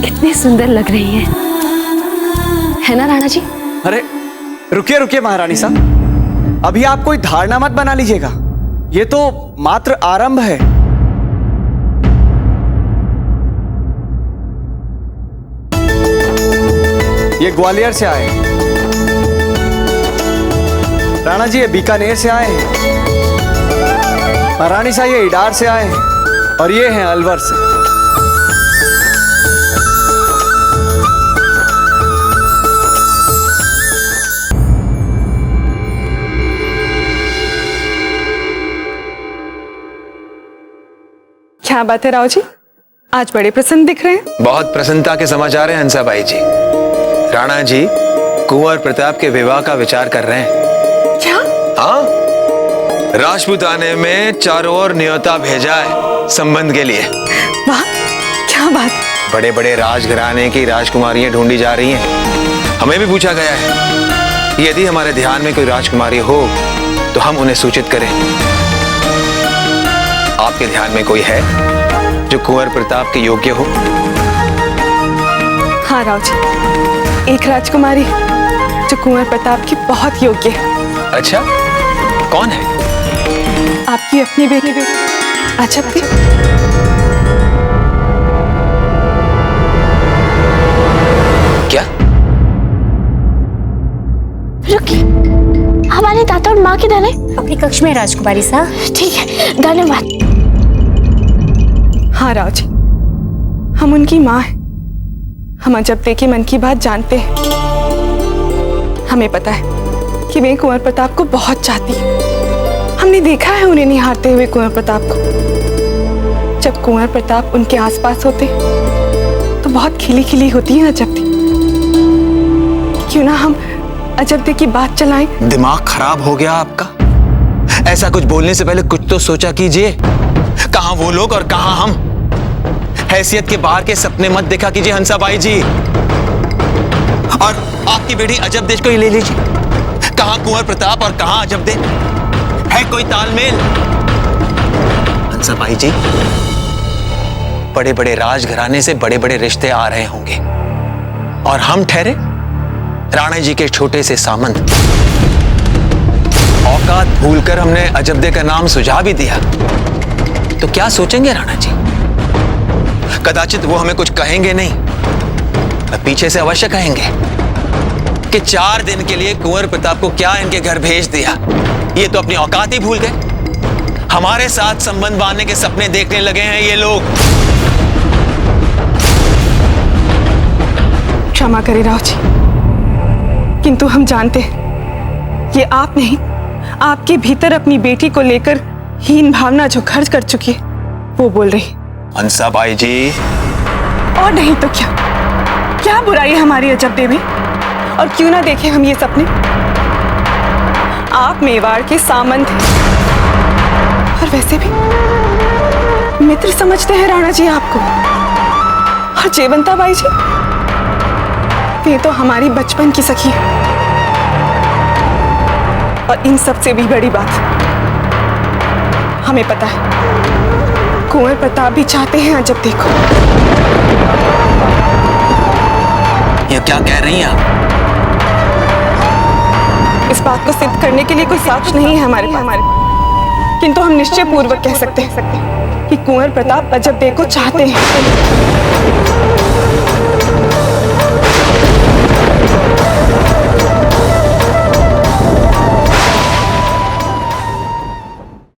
कितनी सुंदर लग रही है ना राणा जी? अरे रुकिए रुकिए महारानी साहब, अभी आप कोई धारणा मत बना लीजिएगा, ये तो मात्र आरंभ है। ये ग्वालियर से आए, राणा जी ये बीकानेर से आए हैं, महारानी साहब ये इडार से आए हैं और ये हैं अलवर से। क्या बात है राव जी, आज बड़े प्रसन्न दिख रहे हैं। बहुत प्रसन्नता के समाचार हैं हंसाबाई जी। राणा जी कुंवर प्रताप के विवाह का विचार कर रहे हैं। क्या? हाँ, राजपूताने में चारों ओर न्योता भेजा है संबंध के लिए। वाह, क्या बात। बड़े बड़े राजघराने की राजकुमारियां ढूंढी जा रही हैं। हमें भी पूछा गया है कि यदि हमारे ध्यान में कोई राजकुमारी हो तो हम उन्हें सूचित करें। आपके ध्यान में कोई है जो कुंवर प्रताप के योग्य हो? हाँ राव जी, एक राजकुमारी जो कुंवर प्रताप की बहुत योग्य है। अच्छा, कौन है? आपकी अपनी बेटी अजब थी। क्या? रुकिए, हमारे दादा और माँ किधर है? अपनी कक्ष में राजकुमारी साहब। ठीक है, धन्यवाद। हाँ राव जी, हम उनकी माँ हैं। हम अजब के मन की बात जानते हैं। हमें पता है कि वे कुंवर प्रताप को बहुत चाहती है। हमने देखा है उन्हें निहारते हुए कुंवर प्रताप को। जब कुंवर प्रताप उनके आसपास होते तो बहुत खिली खिली होती है अजब दी। क्यों ना हम अजब दी की बात चलाएं? दिमाग खराब हो गया आपका? ऐसा कुछ बोलने से पहले कुछ तो सोचा कीजिए। कहां वो लोग और कहां हम? हैसियत के बाहर के सपने मत देखा कीजिए हंसाबाई जी। और आपकी बेटी अजब देश को ही ले लीजिए। कहां कुंवर प्रताप और कहां अजब दे? है कोई तालमेल? हंसाबाई जी, बड़े बड़े राजघराने से बड़े बड़े रिश्ते आ रहे होंगे और हम ठहरे राणा जी के छोटे से सामंत। औकात भूलकर हमने अजबदे का नाम सुझा भी दिया तो क्या सोचेंगे राणा जी? कदाचित वो हमें कुछ कहेंगे नहीं, पीछे से अवश्य कहेंगे कि 4 दिन के लिए कुंवर प्रताप को क्या इनके घर भेज दिया। ये तो अपनी औकात ही भूल गए। हमारे साथ संबंध बांधने के सपने देखने लगे हैं ये लोग। क्षमा करें राव जी, किंतु हम जानते हैं ये आप नहीं, आपके भीतर अपनी बेटी को लेकर हीन भावना जो खर्च कर चुकी है वो बोल रही। हंसाबाई जी, और नहीं तो क्या बुराई है हमारी अजबदे में? और क्यों ना देखें हम ये सपने? आप मेवाड़ के सामंत हैं और वैसे भी मित्र समझते हैं राणा जी आपको। और जयवंता बाई जी, ये तो हमारी बचपन की सखी है। और इन सबसे भी बड़ी बात, हमें पता है कुंवर प्रताप भी चाहते हैं अजबदे को। ये क्या कह रही हैं आप? इस बात को सिद्ध करने के लिए कोई साक्ष्य नहीं है हमारे पास, किंतु हम निश्चय पूर्वक कह सकते हैं कि कुंवर प्रताप अजबदे को चाहते हैं।